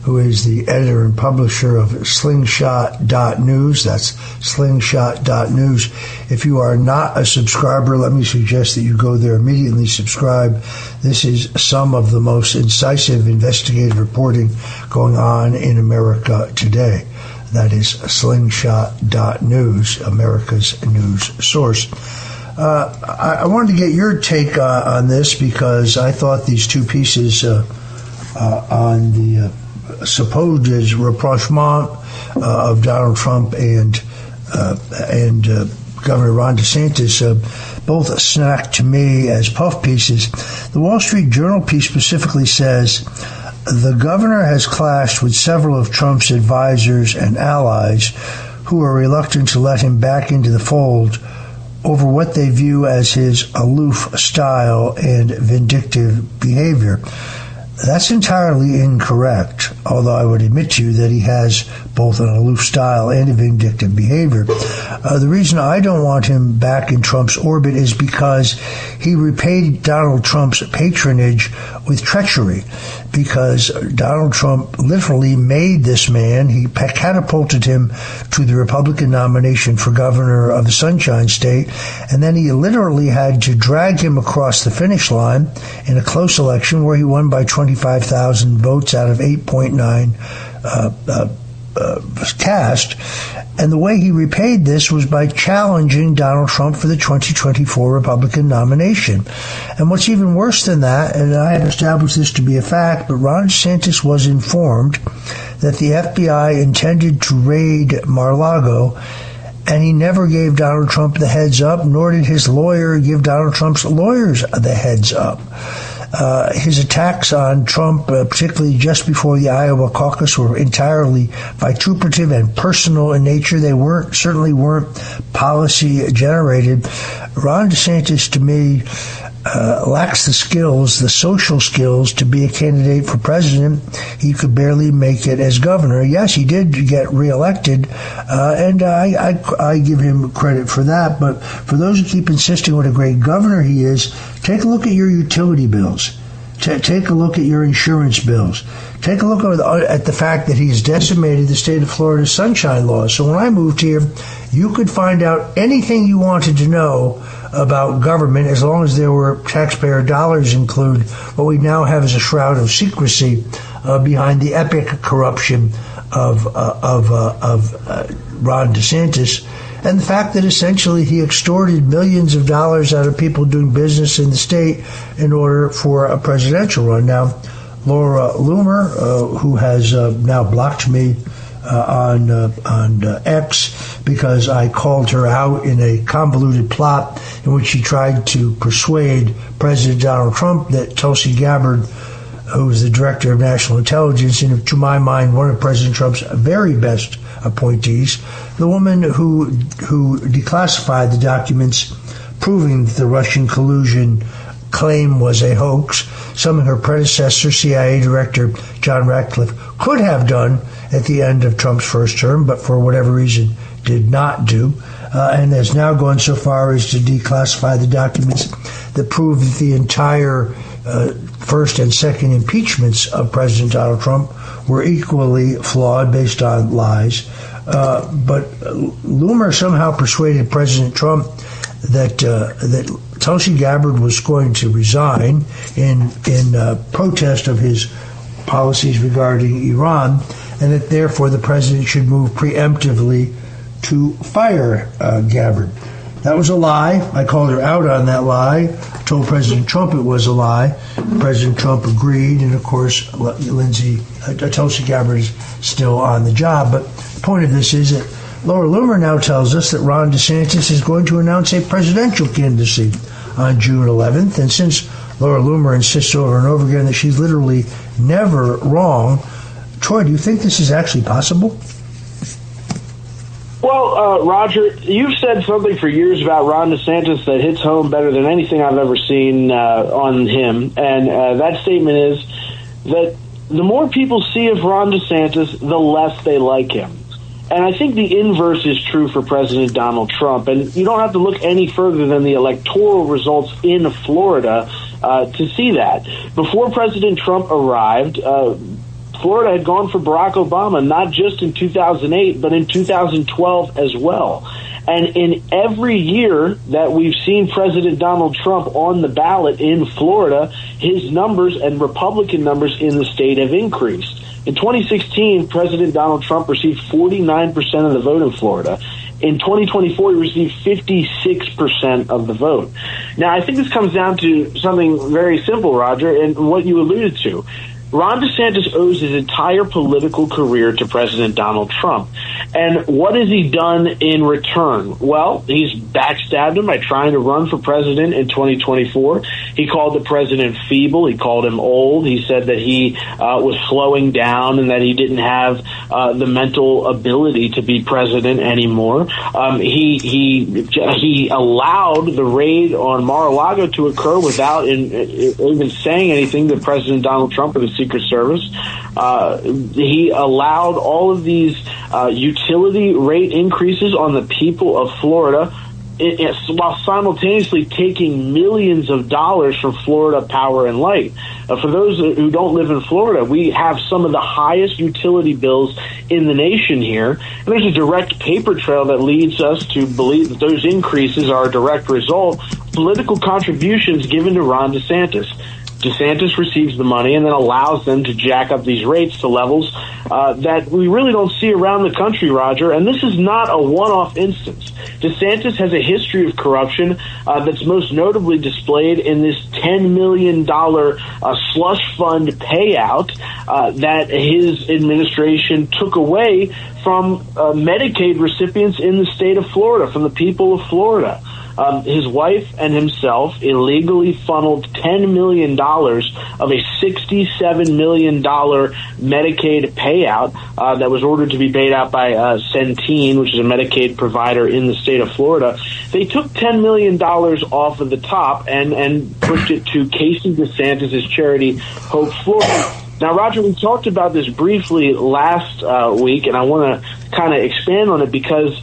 who is the editor and publisher of Slingshot.news. That's Slingshot.news. If you are not a subscriber, let me suggest that you go there immediately, subscribe. This is some of the most incisive investigative reporting going on in America today. That is Slingshot.news, America's news source. I wanted to get your take on this because I thought these two pieces on the supposed rapprochement of Donald Trump and Governor Ron DeSantis both snacked to me as puff pieces. The Wall Street Journal piece specifically says the governor has clashed with several of Trump's advisors and allies who are reluctant to let him back into the fold over what they view as his aloof style and vindictive behavior. That's entirely incorrect, although I would admit to you that he has both an aloof style and a vindictive behavior. The reason I don't want him back in Trump's orbit is because he repaid Donald Trump's patronage with treachery, because Donald Trump literally made this man, he catapulted him to the Republican nomination for governor of the Sunshine State, and then he literally had to drag him across the finish line in a close election where he won by 25,000 votes out of 8.9 cast. And the way he repaid this was by challenging Donald Trump for the 2024 Republican nomination. And what's even worse than that, and I have established this to be a fact, but Ron DeSantis was informed that the FBI intended to raid Mar-a-Lago, and he never gave Donald Trump the heads up, nor did his lawyer give Donald Trump's lawyers the heads up. His attacks on Trump, particularly just before the Iowa caucus, were entirely vituperative and personal in nature. They certainly weren't policy generated. Ron DeSantis, to me, lacks the skills, the social skills, to be a candidate for president. He could barely make it as governor. Yes, he did get reelected, and I give him credit for that. But for those who keep insisting what a great governor he is, take a look at your utility bills. Take a look at your insurance bills. Take a look at the fact that he's decimated the state of Florida's sunshine laws. So when I moved here, you could find out anything you wanted to know about government as long as there were taxpayer dollars included. What we now have is a shroud of secrecy behind the epic corruption of Ron DeSantis, and the fact that essentially he extorted millions of dollars out of people doing business in the state in order for a presidential run. Now, Laura Loomer, who has now blocked me on X because I called her out in a convoluted plot in which she tried to persuade President Donald Trump that Tulsi Gabbard, who is the director of national intelligence, and to my mind one of President Trump's very best appointees, the woman who declassified the documents proving that the Russian collusion claim was a hoax, something her predecessor, CIA Director John Ratcliffe, could have done at the end of Trump's first term, but for whatever reason did not do, and has now gone so far as to declassify the documents that prove that the entire first and second impeachments of President Donald Trump were equally flawed based on lies. But Loomer somehow persuaded President Trump that Tulsi Gabbard was going to resign in protest of his policies regarding Iran, and that therefore the president should move preemptively to fire Gabbard. That was a lie. I called her out on that lie. Told President Trump it was a lie. President Trump agreed, and of course, Tulsi Gabbard is still on the job. But the point of this is that Laura Loomer now tells us that Ron DeSantis is going to announce a presidential candidacy on June 11th. And since Laura Loomer insists over and over again that she's literally never wrong, Troy, do you think this is actually possible? Well, Roger, you've said something for years about Ron DeSantis that hits home better than anything I've ever seen on him. And that statement is that the more people see of Ron DeSantis, the less they like him. And I think the inverse is true for President Donald Trump. And you don't have to look any further than the electoral results in Florida to see that. Before President Trump arrived, Florida had gone for Barack Obama, not just in 2008, but in 2012 as well. And in every year that we've seen President Donald Trump on the ballot in Florida, his numbers and Republican numbers in the state have increased. In 2016, President Donald Trump received 49% of the vote in Florida. In 2024, he received 56% of the vote. Now, I think this comes down to something very simple, Roger, and what you alluded to. Ron DeSantis owes his entire political career to President Donald Trump. And what has he done in return? Well, he's backstabbed him by trying to run for president in 2024. He called the president feeble. He called him old. He said that he was slowing down and that he didn't have the mental ability to be president anymore. He allowed the raid on Mar-a-Lago to occur without even saying anything to President Donald Trump or the Secret Service. He allowed all of these utility rate increases on the people of Florida while simultaneously taking millions of dollars from Florida Power and Light. For those who don't live in Florida, we have some of the highest utility bills in the nation here. And there's a direct paper trail that leads us to believe that those increases are a direct result of political contributions given to Ron DeSantis. DeSantis receives the money and then allows them to jack up these rates to levels that we really don't see around the country, Roger. And this is not a one-off instance. DeSantis has a history of corruption that's most notably displayed in this $10 million slush fund payout that his administration took away from Medicaid recipients in the state of Florida, from the people of Florida. His wife and himself illegally funneled $10 million of a $67 million Medicaid payout that was ordered to be paid out by Centene, which is a Medicaid provider in the state of Florida. They took $10 million off of the top and pushed it to Casey DeSantis' charity, Hope Florida. Now, Roger, we talked about this briefly last week, and I want to kind of expand on it because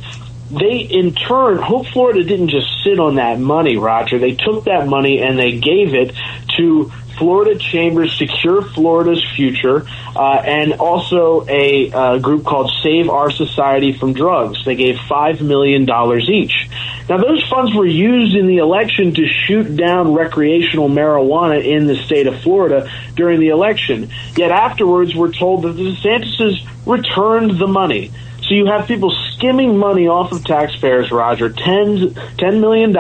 they, in turn, Hope Florida didn't just sit on that money, Roger. They took that money and they gave it to Florida Chambers Secure Florida's Future and also a group called Save Our Society from Drugs. They gave $5 million each. Now, those funds were used in the election to shoot down recreational marijuana in the state of Florida during the election. Yet afterwards, we're told that the DeSantis returned the money. So you have people skimming money off of taxpayers, Roger, $10 million,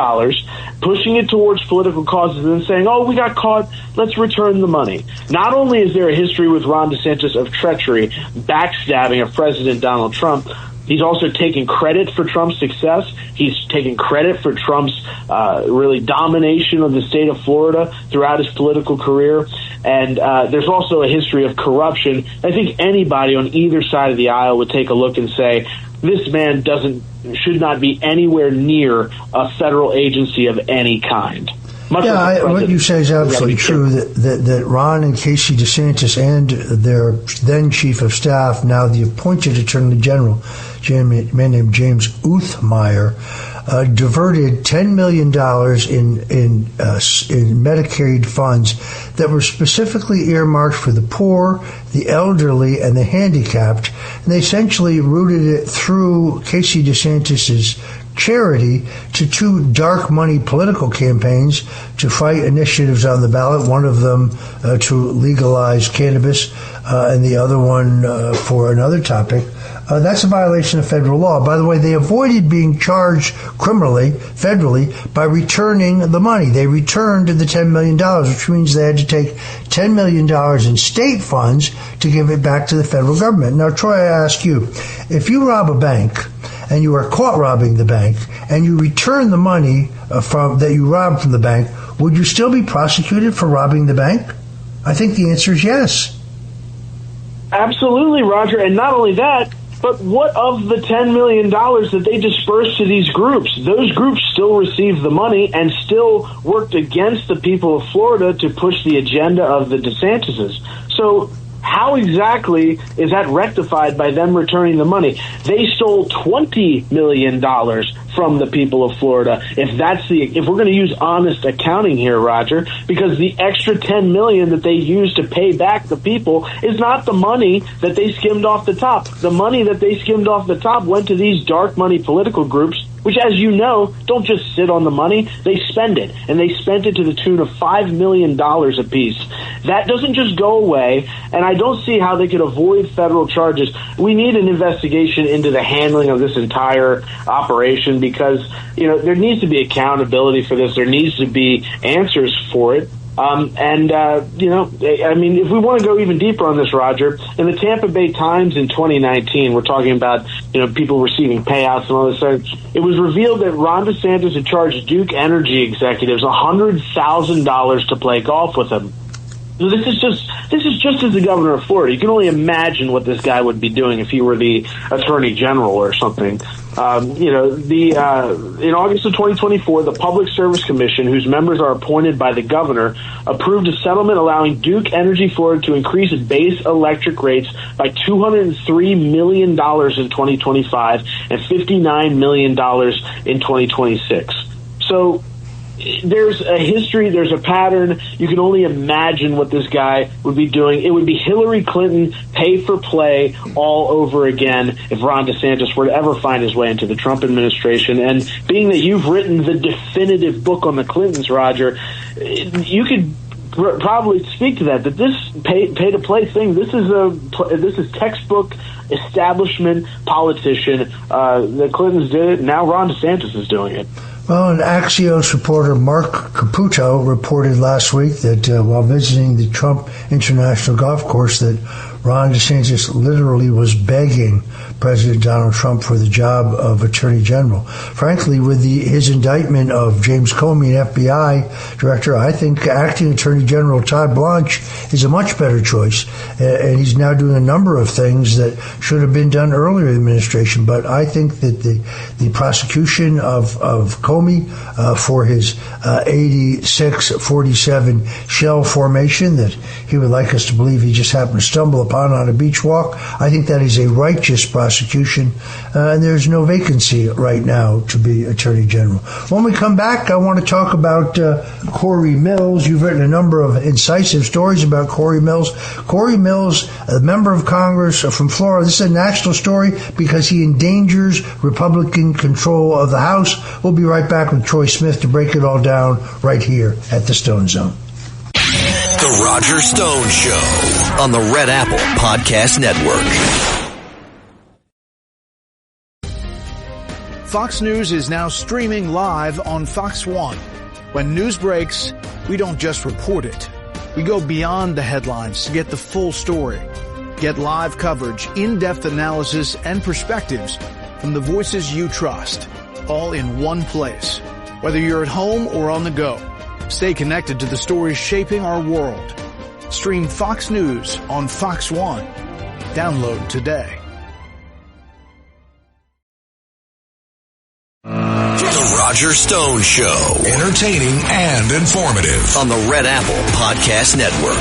pushing it towards political causes and saying, oh, we got caught, let's return the money. Not only is there a history with Ron DeSantis of treachery, backstabbing of President Donald Trump, he's also taking credit for Trump's success. He's taking credit for Trump's really domination of the state of Florida throughout his political career. And there's also a history of corruption. I think anybody on either side of the aisle would take a look and say, this man should not be anywhere near a federal agency of any kind. What you say is absolutely true, that Ron and Casey DeSantis and their then chief of staff, now the appointed attorney general, a man named James Uthmeyer, diverted $10 million in Medicaid funds that were specifically earmarked for the poor, the elderly, and the handicapped. And they essentially routed it through Casey DeSantis's charity to two dark money political campaigns to fight initiatives on the ballot, one of them to legalize cannabis and the other one for another topic That's a violation of federal law. By the way, they avoided being charged criminally, federally, by returning the money. They returned the $10 million, which means they had to take $10 million in state funds to give it back to the federal government. Now, Troy, I ask you, if you rob a bank and you are caught robbing the bank and you return the money that you robbed from the bank, would you still be prosecuted for robbing the bank? I think the answer is yes. Absolutely, Roger. And not only that, but what of the $10 million that they dispersed to these groups? Those groups still received the money and still worked against the people of Florida to push the agenda of the DeSantises. So how exactly is that rectified by them returning the money? They stole $20 million from the people of Florida. If we're going to use honest accounting here, Roger, because the extra $10 million that they used to pay back the people is not the money that they skimmed off the top. The money that they skimmed off the top went to these dark money political groups, which, as you know, don't just sit on the money. They spend it, and they spent it to the tune of $5 million apiece. That doesn't just go away, and I don't see how they could avoid federal charges. We need an investigation into the handling of this entire operation because, there needs to be accountability for this. There needs to be answers for it. If we want to go even deeper on this, Roger, in the Tampa Bay Times in 2019, we're talking about, people receiving payouts and all this stuff. It was revealed that Ron DeSantis had charged Duke Energy executives $100,000 to play golf with him. So this is just as the governor of Florida. You can only imagine what this guy would be doing if he were the attorney general or something. In August of 2024, the Public Service Commission, whose members are appointed by the governor, approved a settlement allowing Duke Energy Florida to increase base electric rates by $203 million in 2025 and $59 million in 2026. So there's a history, there's a pattern. You can only imagine what this guy would be doing. It would be Hillary Clinton pay for play all over again if Ron DeSantis were to ever find his way into the Trump administration. And being that you've written the definitive book on the Clintons, Roger, you could probably speak to that this pay to play thing. This is textbook establishment politician. The Clintons did it. Now Ron DeSantis is doing it. Well, an Axios reporter, Mark Caputo, reported last week that while visiting the Trump International Golf Course that Ron DeSantis literally was begging President Donald Trump for the job of Attorney General. Frankly, with his indictment of James Comey, an FBI director, I think acting Attorney General Todd Blanche is a much better choice. And he's now doing a number of things that should have been done earlier in the administration. But I think that the prosecution of Comey for his 86-47 shell formation that he would like us to believe he just happened to stumble upon on a beach walk, I think that is a righteous prosecution, and there's no vacancy right now to be Attorney General. When we come back, I want to talk about Corey Mills. You've written a number of incisive stories about Corey Mills. Corey Mills, a member of Congress from Florida. This is a national story because he endangers Republican control of the House. We'll be right back with Troy Smith to break it all down right here at the Stone Zone. The Roger Stone Show on the Red Apple Podcast Network. Fox News is now streaming live on Fox One. When news breaks, we don't just report it. We go beyond the headlines to get the full story. Get live coverage, in-depth analysis, and perspectives from the voices you trust, all in one place. Whether you're at home or on the go, stay connected to the stories shaping our world. Stream Fox News on Fox One. Download today. The Roger Stone Show. Entertaining and informative on the Red Apple Podcast Network.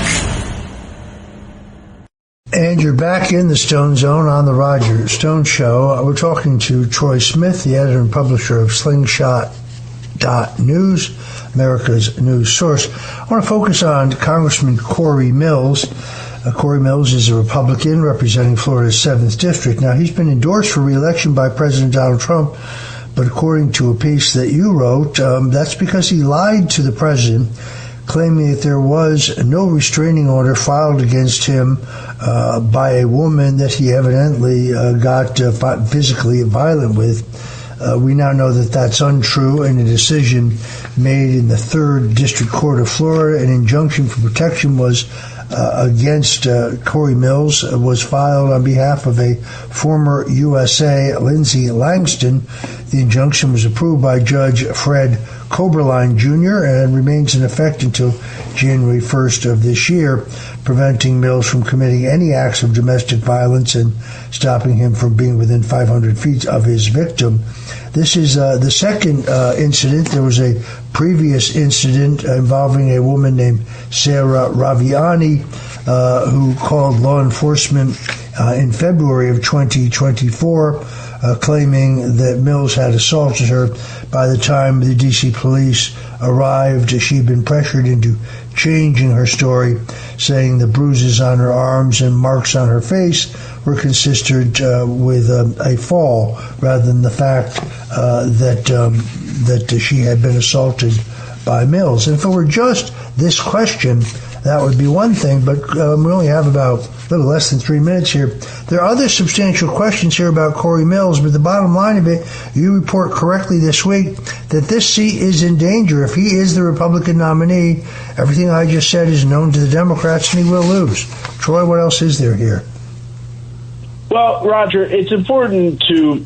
And you're back in the Stone Zone on the Roger Stone Show. We're talking to Troy Smith, the editor and publisher of Slingshot.News, America's news source. I want to focus on Congressman Corey Mills. Corey Mills is a Republican representing Florida's 7th District. Now, he's been endorsed for re-election by President Donald Trump, but according to a piece that you wrote, that's because he lied to the president, claiming that there was no restraining order filed against him by a woman that he evidently got physically violent with. We now know that that's untrue, and a decision made in the 3rd District Court of Florida, an injunction for protection was against Corey Mills, was filed on behalf of a former USA, Lindsay Langston. The injunction was approved by Judge Fred Koberlein Jr. and remains in effect until January 1st of this year, preventing Mills from committing any acts of domestic violence and stopping him from being within 500 feet of his victim. This is the second incident. There was a previous incident involving a woman named Sarah Raviani who called law enforcement in February of 2024, claiming that Mills had assaulted her. By the time the D.C. police arrived, she'd been pressured into changing her story, saying the bruises on her arms and marks on her face were consistent with a fall, rather than the fact that she had been assaulted by Mills. And if it were just this question, that would be one thing, but we only have about a little less than 3 minutes here. There are other substantial questions here about Corey Mills, but the bottom line of it, you report correctly this week that this seat is in danger. If he is the Republican nominee, everything I just said is known to the Democrats, and he will lose. Troy, what else is there here? Well, Roger, it's important to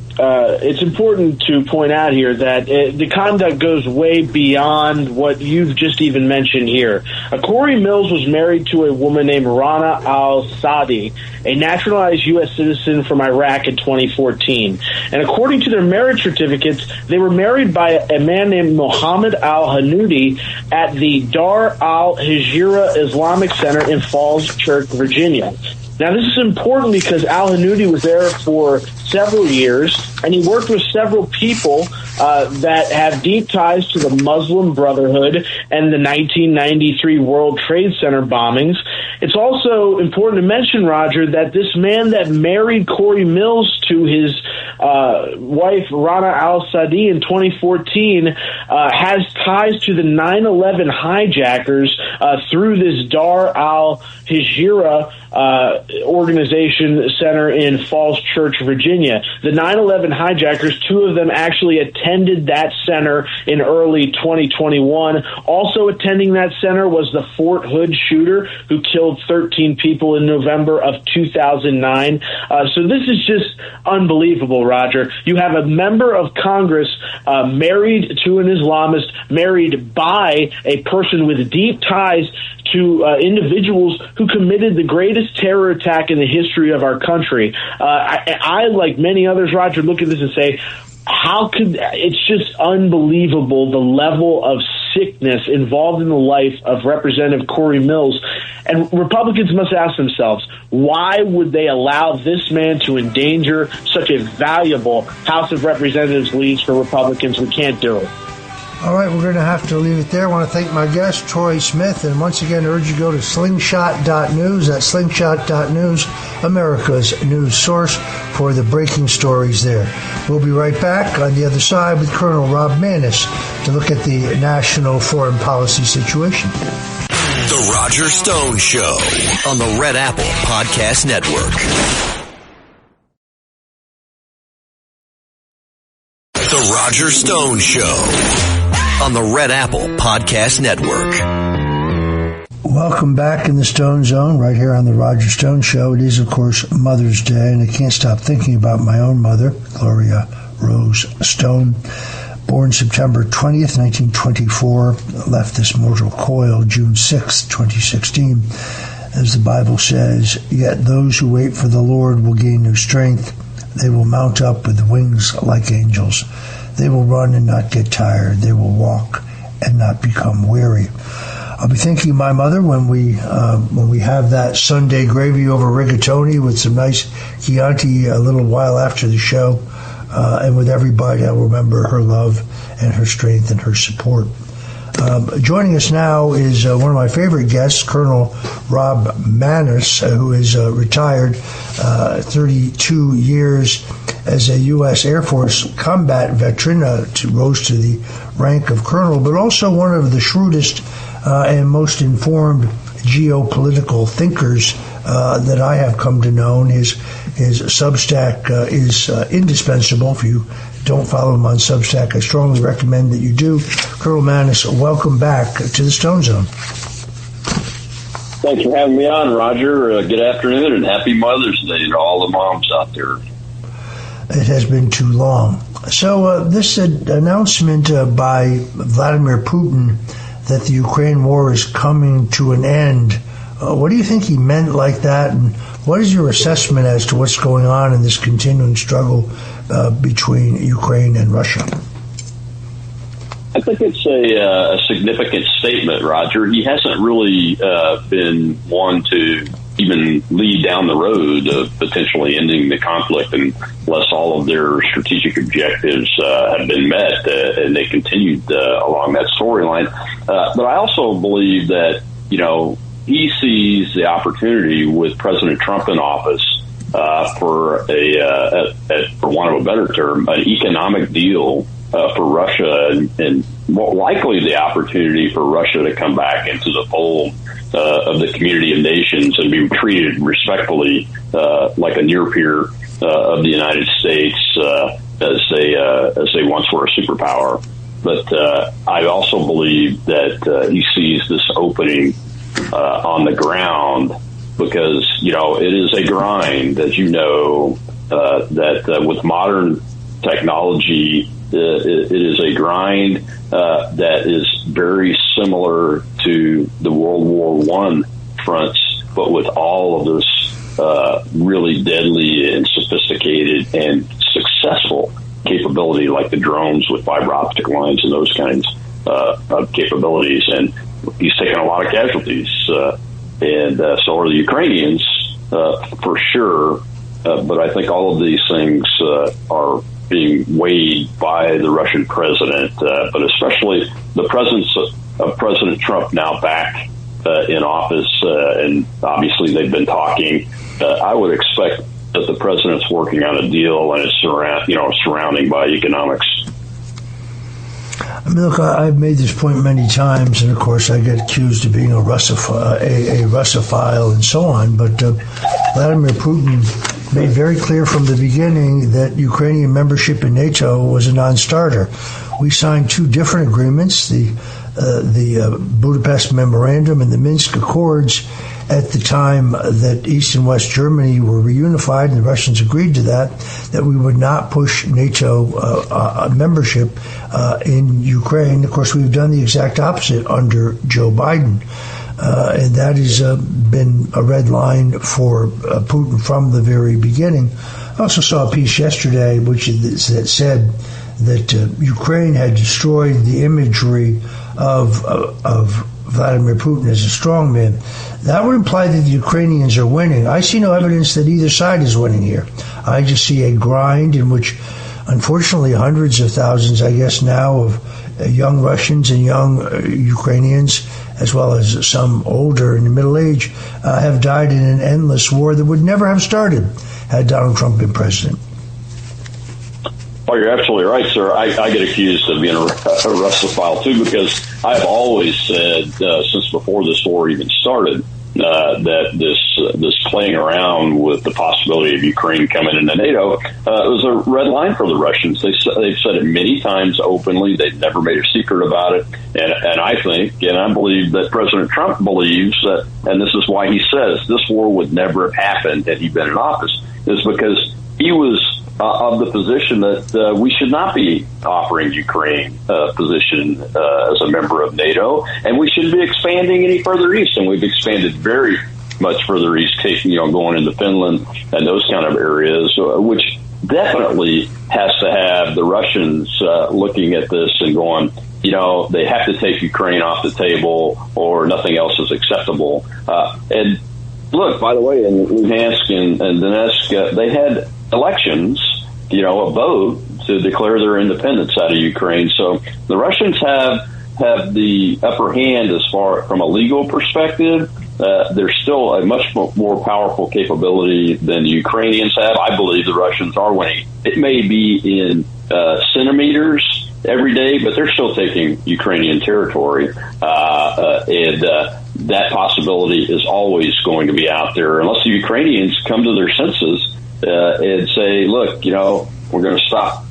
point out here that the conduct goes way beyond what you've just even mentioned here. Corey Mills was married to a woman named Rana al-Sadi, a naturalized U.S. citizen from Iraq in 2014. And according to their marriage certificates, they were married by a man named Mohammed al-Hanoudi at the Dar al-Hijra Islamic Center in Falls Church, Virginia. Now, this is important because al-Hanoudi was there for several years, and he worked with several people that have deep ties to the Muslim Brotherhood and the 1993 World Trade Center bombings. It's also important to mention, Roger, that this man that married Corey Mills to his wife, Rana al-Sadi, in 2014 has ties to the 9/11 hijackers through this Dar al-Hijra organization center in Falls Church, Virginia. The 9/11 hijackers, 2 of them actually attended that center in early 2021. Also attending that center was the Fort Hood shooter who killed 13 people in November of 2009. So this is just unbelievable, Roger. You have a member of Congress married to an Islamist, married by a person with deep ties to individuals who committed the greatest terror attack in the history of our country. I, like many others, Roger, look at this and say, it's just unbelievable the level of sickness involved in the life of Representative Corey Mills. And Republicans must ask themselves, why would they allow this man to endanger such a valuable House of Representatives lead for Republicans? We can't do it. All right, we're going to have to leave it there. I want to thank my guest, Troy Smith, and once again urge you to go to slingshot.news. That's slingshot.news, America's news source for the breaking stories there. We'll be right back on the other side with Colonel Rob Maness to look at the national foreign policy situation. The Roger Stone Show on the Red Apple Podcast Network. The Roger Stone Show on the Red Apple Podcast Network. Welcome back in the Stone Zone, right here on the Roger Stone Show. It is, of course, Mother's Day, and I can't stop thinking about my own mother, Gloria Rose Stone. Born September 20th, 1924, left this mortal coil June 6th, 2016. As the Bible says, yet those who wait for the Lord will gain new strength. They will mount up with wings like angels. They will run and not get tired. They will walk and not become weary. I'll be thinking of my mother when we have that Sunday gravy over rigatoni with some nice Chianti a little while after the show. And with every bite, I'll remember her love and her strength and her support. Joining us now is one of my favorite guests, Colonel Rob Maness, who is retired 32 years as a U.S. Air Force combat veteran, rose to the rank of colonel, but also one of the shrewdest and most informed geopolitical thinkers that I have come to know. His Substack is indispensable. If you don't follow him on Substack, I strongly recommend that you do. Colonel Maness, welcome back to the Stone Zone. Thanks for having me on, Roger. Good afternoon and happy Mother's Day to all the moms out there. It has been too long. So this announcement by Vladimir Putin that the Ukraine war is coming to an end, what do you think he meant like that? And what is your assessment as to what's going on in this continuing struggle between Ukraine and Russia? I think it's a significant statement, Roger. He hasn't really been one to even lead down the road of potentially ending the conflict unless all of their strategic objectives have been met, and they continued along that storyline. But I also believe that, he sees the opportunity with President Trump in office for for want of a better term, an economic deal for Russia, and more likely the opportunity for Russia to come back into the fold of the community of nations and be treated respectfully like a near peer of the United States as they once were a superpower. But I also believe that he sees this opening on the ground because, it is a grind, as you know, that with modern technology, it is a grind that is very similar to the World War I fronts, but with all of this really deadly and sophisticated and successful capability, like the drones with fiber optic lines and those kinds of capabilities. And he's taken a lot of casualties, and so are the Ukrainians, for sure. But I think all of these things are being weighed by the Russian president, but especially the presence of President Trump now back in office, and obviously they've been talking. I would expect that the president's working on a deal and it's surrounding by economics. I mean, look, I've made this point many times, and of course I get accused of being a Russophile and so on, but Vladimir Putin made very clear from the beginning that Ukrainian membership in NATO was a non-starter. We signed two different agreements, the Budapest Memorandum and the Minsk Accords, at the time that East and West Germany were reunified, and the Russians agreed to that we would not push NATO membership in Ukraine. Of course, we've done the exact opposite under Joe Biden. And that has been a red line for Putin from the very beginning. I also saw a piece yesterday that said that Ukraine had destroyed the imagery of Vladimir Putin as a strongman. That would imply that the Ukrainians are winning. I see no evidence that either side is winning here. I just see a grind in which, unfortunately, hundreds of thousands, I guess now, of young Russians and young Ukrainians, as well as some older in the middle age, have died in an endless war that would never have started had Donald Trump been president. Oh, you're absolutely right, sir. I get accused of being a Russophile, too, because I've always said, since before this war even started, that this playing around with the possibility of Ukraine coming into NATO was a red line for the Russians. They've said it many times openly. They've never made a secret about it. And I think, and I believe that President Trump believes that, and this is why he says this war would never have happened had he been in office, is because he was of the position that we should not be offering Ukraine a position as a member of NATO, and we shouldn't be expanding any further east. And we've expanded very much further east, going into Finland and those kind of areas, which definitely has to have the Russians looking at this and going, they have to take Ukraine off the table or nothing else is acceptable. And look, by the way, in Luhansk and Donetsk, they had elections, a vote to declare their independence out of Ukraine. So the Russians have have the upper hand as far from a legal perspective. They're still a much more powerful capability than the Ukrainians have. I believe the Russians are winning. It may be in centimeters every day, but they're still taking Ukrainian territory. And that possibility is always going to be out there unless the Ukrainians come to their senses and say, look, we're going to stop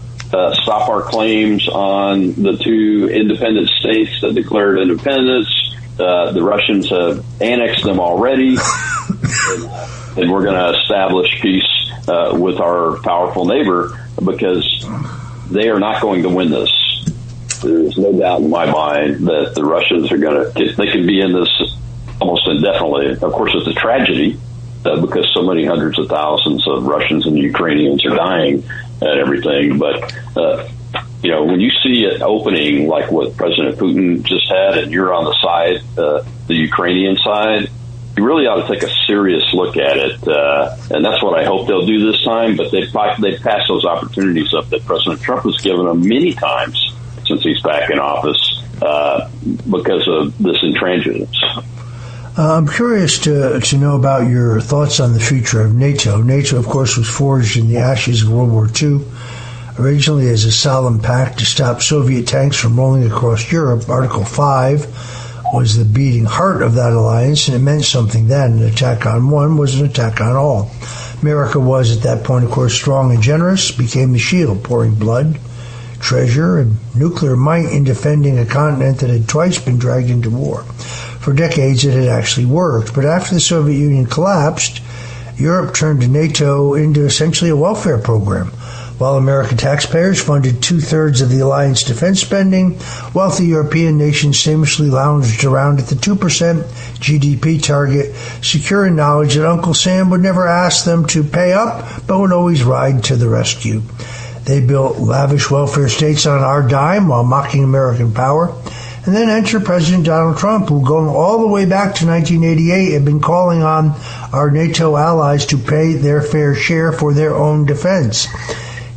our claims on the two independent states that declared independence. The Russians have annexed them already, and we're going to establish peace with our powerful neighbor because they are not going to win this. There's no doubt in my mind that the Russians are going to, they can be in this almost indefinitely. Of course, it's a tragedy because so many hundreds of thousands of Russians and Ukrainians are dying and everything. But, when you see an opening like what President Putin just had and you're on the side, the Ukrainian side, you really ought to take a serious look at it. And that's what I hope they'll do this time. But they've passed those opportunities up that President Trump has given them many times since he's back in office because of this intransigence. I'm curious to know about your thoughts on the future of NATO. NATO, of course, was forged in the ashes of World War II, originally as a solemn pact to stop Soviet tanks from rolling across Europe. Article 5 was the beating heart of that alliance, and it meant something then. An attack on one was an attack on all. America was, at that point, of course, strong and generous, became the shield, pouring blood, treasure, and nuclear might in defending a continent that had twice been dragged into war. For decades, it had actually worked. But after the Soviet Union collapsed, Europe turned to NATO into essentially a welfare program. While American taxpayers funded 2/3 of the alliance defense spending, wealthy European nations famously lounged around at the 2% GDP target, secure in knowledge that Uncle Sam would never ask them to pay up, but would always ride to the rescue. They built lavish welfare states on our dime while mocking American power. And then enter President Donald Trump, who, going all the way back to 1988, had been calling on our NATO allies to pay their fair share for their own defense.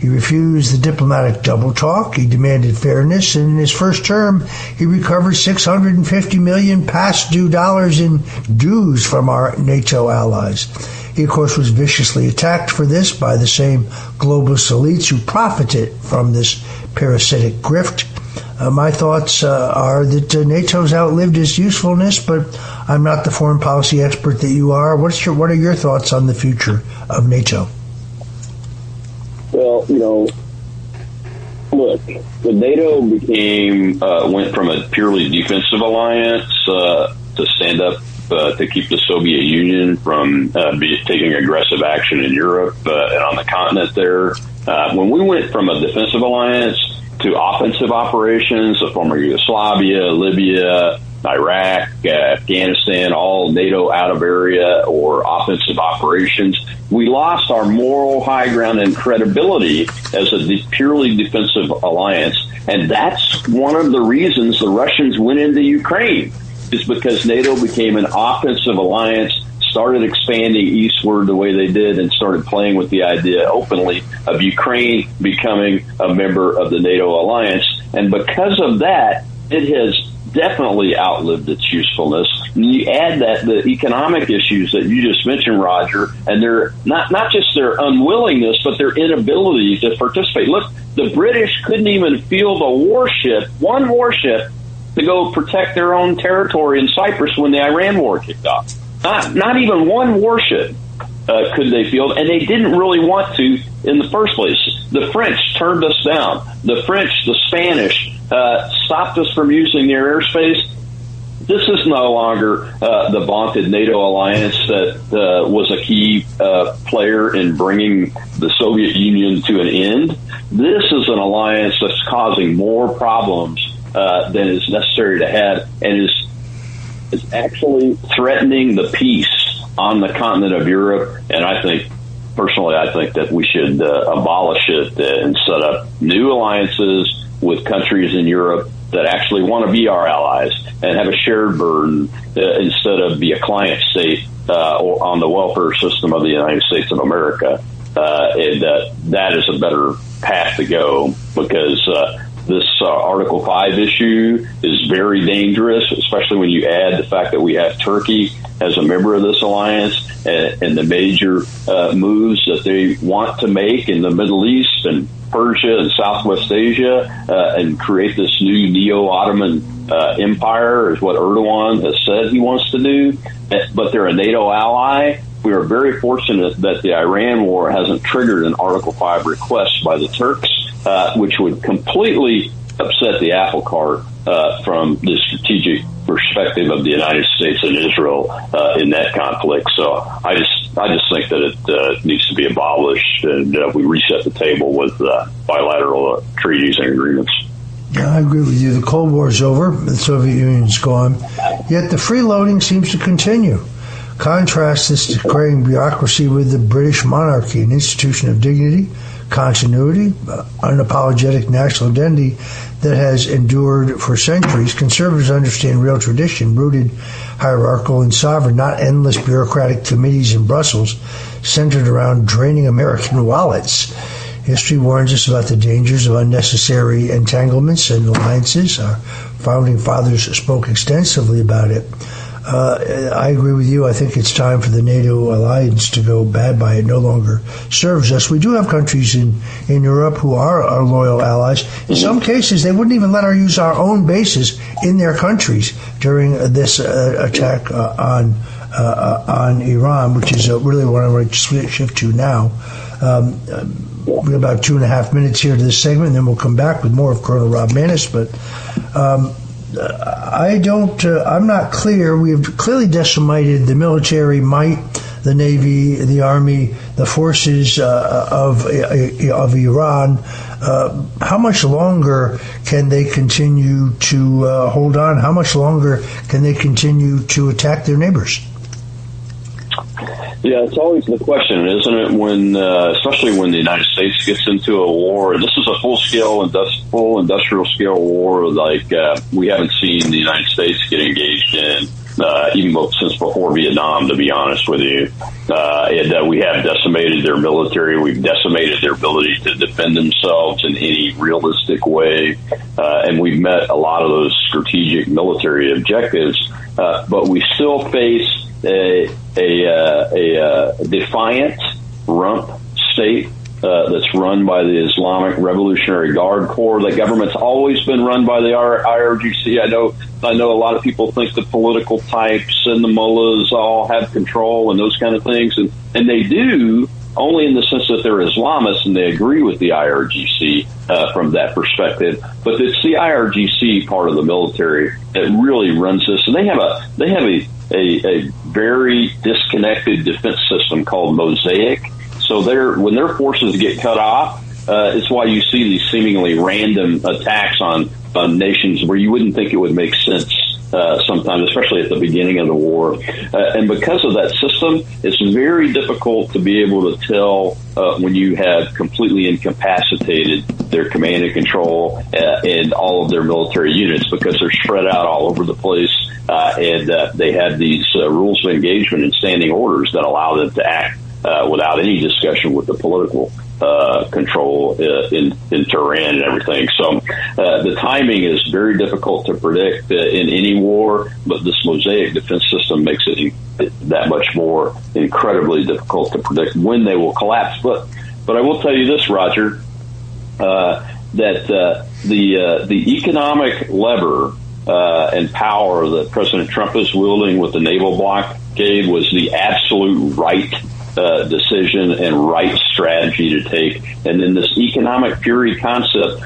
He refused the diplomatic double talk. He demanded fairness, and in his first term, he recovered $650 million past due dollars in dues from our NATO allies. He, of course, was viciously attacked for this by the same globalist elites who profited from this parasitic grift. My thoughts are that NATO's outlived its usefulness, but I'm not the foreign policy expert that you are. What are your thoughts on the future of NATO? Well, look, when NATO went from a purely defensive alliance to stand up to keep the Soviet Union from taking aggressive action in Europe and on the continent there, when we went from a defensive alliance to offensive operations, the former Yugoslavia, Libya, Iraq, Afghanistan, all NATO out of area or offensive operations, we lost our moral high ground and credibility as a purely defensive alliance. And that's one of the reasons the Russians went into Ukraine, is because NATO became an offensive alliance, started expanding eastward the way they did, and started playing with the idea openly of Ukraine becoming a member of the NATO alliance. And because of that, it has definitely outlived its usefulness. And you add that the economic issues that you just mentioned, Roger, and their not just their unwillingness, but their inability to participate. Look, the British couldn't even field one warship, to go protect their own territory in Cyprus when the Iran war kicked off. Not even one warship could they field, and they didn't really want to in the first place. The French turned us down. The French, the Spanish, stopped us from using their airspace. This is no longer the vaunted NATO alliance that was a key player in bringing the Soviet Union to an end. This is an alliance that's causing more problems than is necessary to have, and is actually threatening the peace on the continent of Europe. And I think that we should abolish it and set up new alliances with countries in Europe that actually want to be our allies and have a shared burden instead of be a client state or on the welfare system of the United States of America. And that is a better path to go, because this Article 5 issue is very dangerous, especially when you add the fact that we have Turkey as a member of this alliance and the major moves that they want to make in the Middle East and Persia and Southwest Asia and create this new neo-Ottoman empire is what Erdogan has said he wants to do. But they're a NATO ally. We are very fortunate that the Iran war hasn't triggered an Article 5 request by the Turks, which would completely upset the apple cart from the strategic perspective of the United States and Israel in that conflict. So I just think that it needs to be abolished, and we reset the table with bilateral treaties and agreements. Yeah, I agree with you. The Cold War is over. The Soviet Union's gone. Yet the freeloading seems to continue. Contrast this decaying bureaucracy with the British monarchy, an institution of dignity, continuity, unapologetic national identity that has endured for centuries. Conservatives understand real tradition, rooted, hierarchical, and sovereign, not endless bureaucratic committees in Brussels centered around draining American wallets. History warns us about the dangers of unnecessary entanglements and alliances. Our founding fathers spoke extensively about it. I agree with you. I think it's time for the NATO alliance to go bye-bye. It no longer serves us. We do have countries in Europe who are our loyal allies. In some cases, they wouldn't even let us use our own bases in their countries during this attack on Iran, which is really what I want to shift to now. We have about 2.5 minutes here to this segment, and then we'll come back with more of Colonel Rob Maness. But I'm not clear. We have clearly decimated the military might, the Navy, the Army, the forces of Iran. How much longer can they continue to hold on? How much longer can they continue to attack their neighbors? Yeah, it's always the question, isn't it? When, especially when the United States gets into a war, and this is a full industrial scale war like we haven't seen the United States get engaged in, even since before Vietnam, to be honest with you. And we have decimated their military. We've decimated their ability to defend themselves in any realistic way. And we've met a lot of those strategic military objectives. But we still face a defiant rump state that's run by the Islamic Revolutionary Guard Corps. The government's always been run by the IRGC. I know a lot of people think the political types and the mullahs all have control and those kind of things, and they do, only in the sense that they're Islamists and they agree with the IRGC from that perspective. But it's the IRGC part of the military that really runs this, and they have a very disconnected defense system called Mosaic. So when their forces get cut off, it's why you see these seemingly random attacks on nations where you wouldn't think it would make sense sometimes, especially at the beginning of the war. And because of that system, it's very difficult to be able to tell when you have completely incapacitated their command and control and all of their military units, because they're spread out all over the place. And they have these rules of engagement and standing orders that allow them to act without any discussion with the political control in Tehran and everything. So the timing is very difficult to predict in any war, but this Mosaic defense system makes it that much more incredibly difficult to predict when they will collapse. But I will tell you this, Roger, that the economic lever and power that President Trump is wielding with the naval blockade was the absolute right decision and right strategy to take. And then this economic fury concept,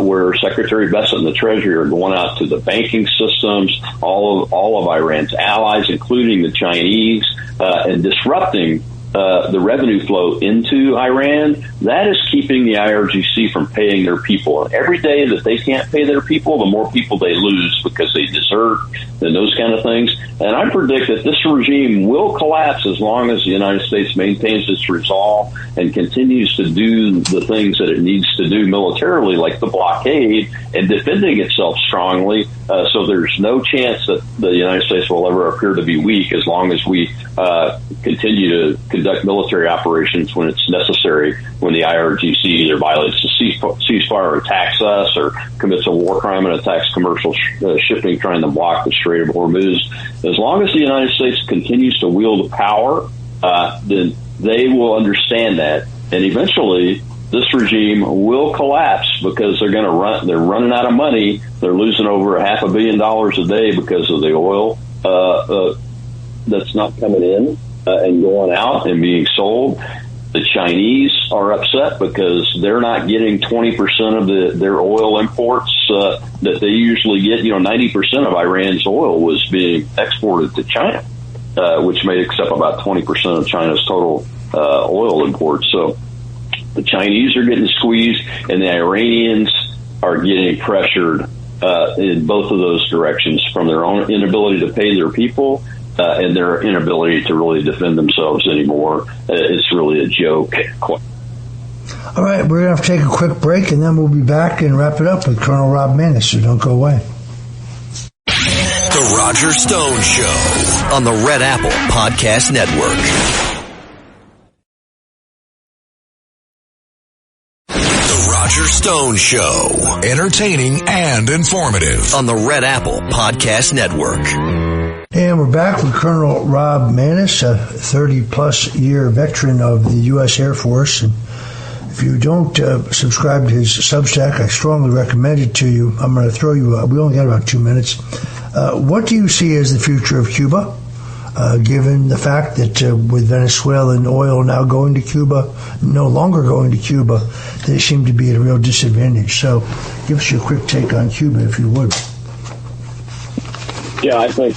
where Secretary Bessent and the Treasury are going out to the banking systems, all of Iran's allies, including the Chinese, and disrupting the revenue flow into Iran, that is keeping the IRGC from paying their people. And every day that they can't pay their people, the more people they lose because they desert and those kind of things. And I predict that this regime will collapse as long as the United States maintains its resolve and continues to do the things that it needs to do militarily, like the blockade, and defending itself strongly. So there's no chance that the United States will ever appear to be weak as long as we continue to conduct military operations when it's necessary, when the IRGC either violates the ceasefire or attacks us or commits a war crime and attacks commercial shipping trying to block the Strait of Hormuz. As long as the United States continues to wield power, then they will understand that. And eventually, this regime will collapse because they're running out of money. They're losing over $500 million a day because of the oil that's not coming in and going out and being sold. The Chinese are upset because they're not getting 20% of their oil imports that they usually get. 90% of Iran's oil was being exported to China, which makes up about 20% of China's total oil imports. So the Chinese are getting squeezed, and the Iranians are getting pressured in both of those directions from their own inability to pay their people and their inability to really defend themselves anymore. It's really a joke. All right, we're going to have to take a quick break, and then we'll be back and wrap it up with Colonel Rob Maness, so don't go away. The Roger Stone Show on the Red Apple Podcast Network. Roger Stone Show. Entertaining and informative on the Red Apple Podcast Network. And we're back with Colonel Rob Maness, a 30-plus year veteran of the U.S. Air Force. And if you don't subscribe to his Substack, I strongly recommend it to you. I'm going to throw you we only got about 2 minutes. What do you see as the future of Cuba? Given the fact that with Venezuelan oil now going to Cuba, no longer going to Cuba, they seem to be at a real disadvantage. So give us your quick take on Cuba, if you would. Yeah, I think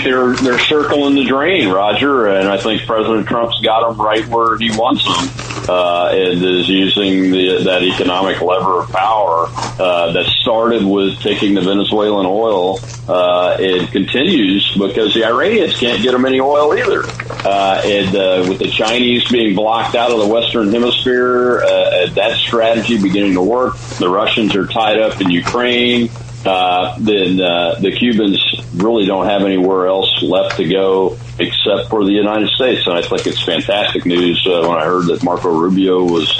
they're circling the drain, Roger, and I think President Trump's got them right where he wants them, and is using that economic lever of power that started with taking the Venezuelan oil and continues because the Iranians can't get them any oil either, and with the Chinese being blocked out of the Western Hemisphere, that strategy beginning to work. The Russians are tied up in Ukraine. Then the Cubans really don't have anywhere else left to go except for the United States. And I think it's fantastic news when I heard that Marco Rubio was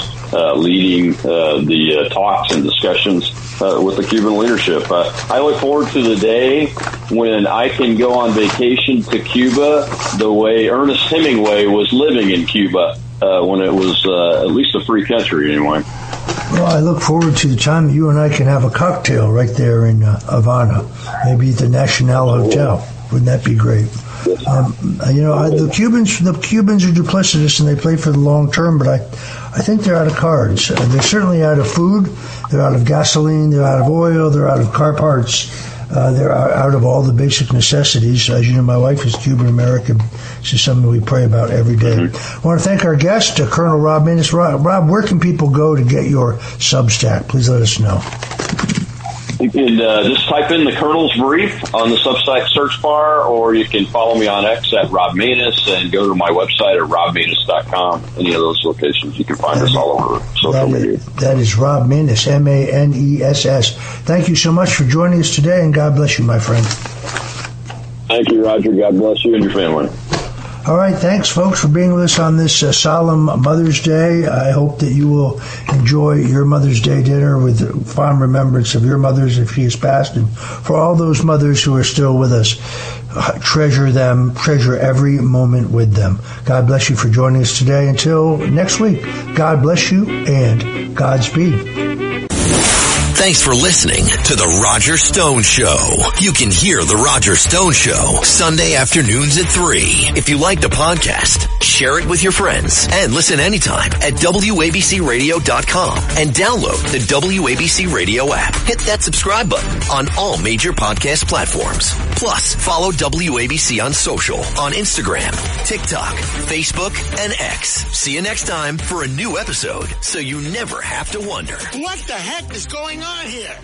leading the talks and discussions with the Cuban leadership. I look forward to the day when I can go on vacation to Cuba the way Ernest Hemingway was living in Cuba when it was at least a free country anyway. Well, I look forward to the time you and I can have a cocktail right there in Havana, maybe at the National Hotel. Wouldn't that be great? The Cubans are duplicitous and they play for the long term, but I think they're out of cards. They're certainly out of food. They're out of gasoline. They're out of oil. They're out of car parts. They're out of all the basic necessities. As you know, my wife is Cuban-American. This is something we pray about every day. I want to thank our guest, Colonel Rob Maness. Rob, where can people go to get your Substack? Please let us know. You can just type in the Colonel's Brief on the Substack search bar, or you can follow me on X at Rob Maness and go to my website at robmaness.com. Any of those locations, you can find us all over social media. That is Rob Maness, Maness. Thank you so much for joining us today, and God bless you, my friend. Thank you, Roger. God bless you and your family. All right, thanks, folks, for being with us on this solemn Mother's Day. I hope that you will enjoy your Mother's Day dinner with fond remembrance of your mothers if she has passed. And for all those mothers who are still with us, treasure them, treasure every moment with them. God bless you for joining us today. Until next week, God bless you and Godspeed. Thanks for listening to The Roger Stone Show. You can hear The Roger Stone Show Sunday afternoons at 3. If you like the podcast, share it with your friends and listen anytime at WABCRadio.com and download the WABC Radio app. Hit that subscribe button on all major podcast platforms. Plus, follow WABC on social on Instagram, TikTok, Facebook, and X. See you next time for a new episode so you never have to wonder. What the heck is going on here?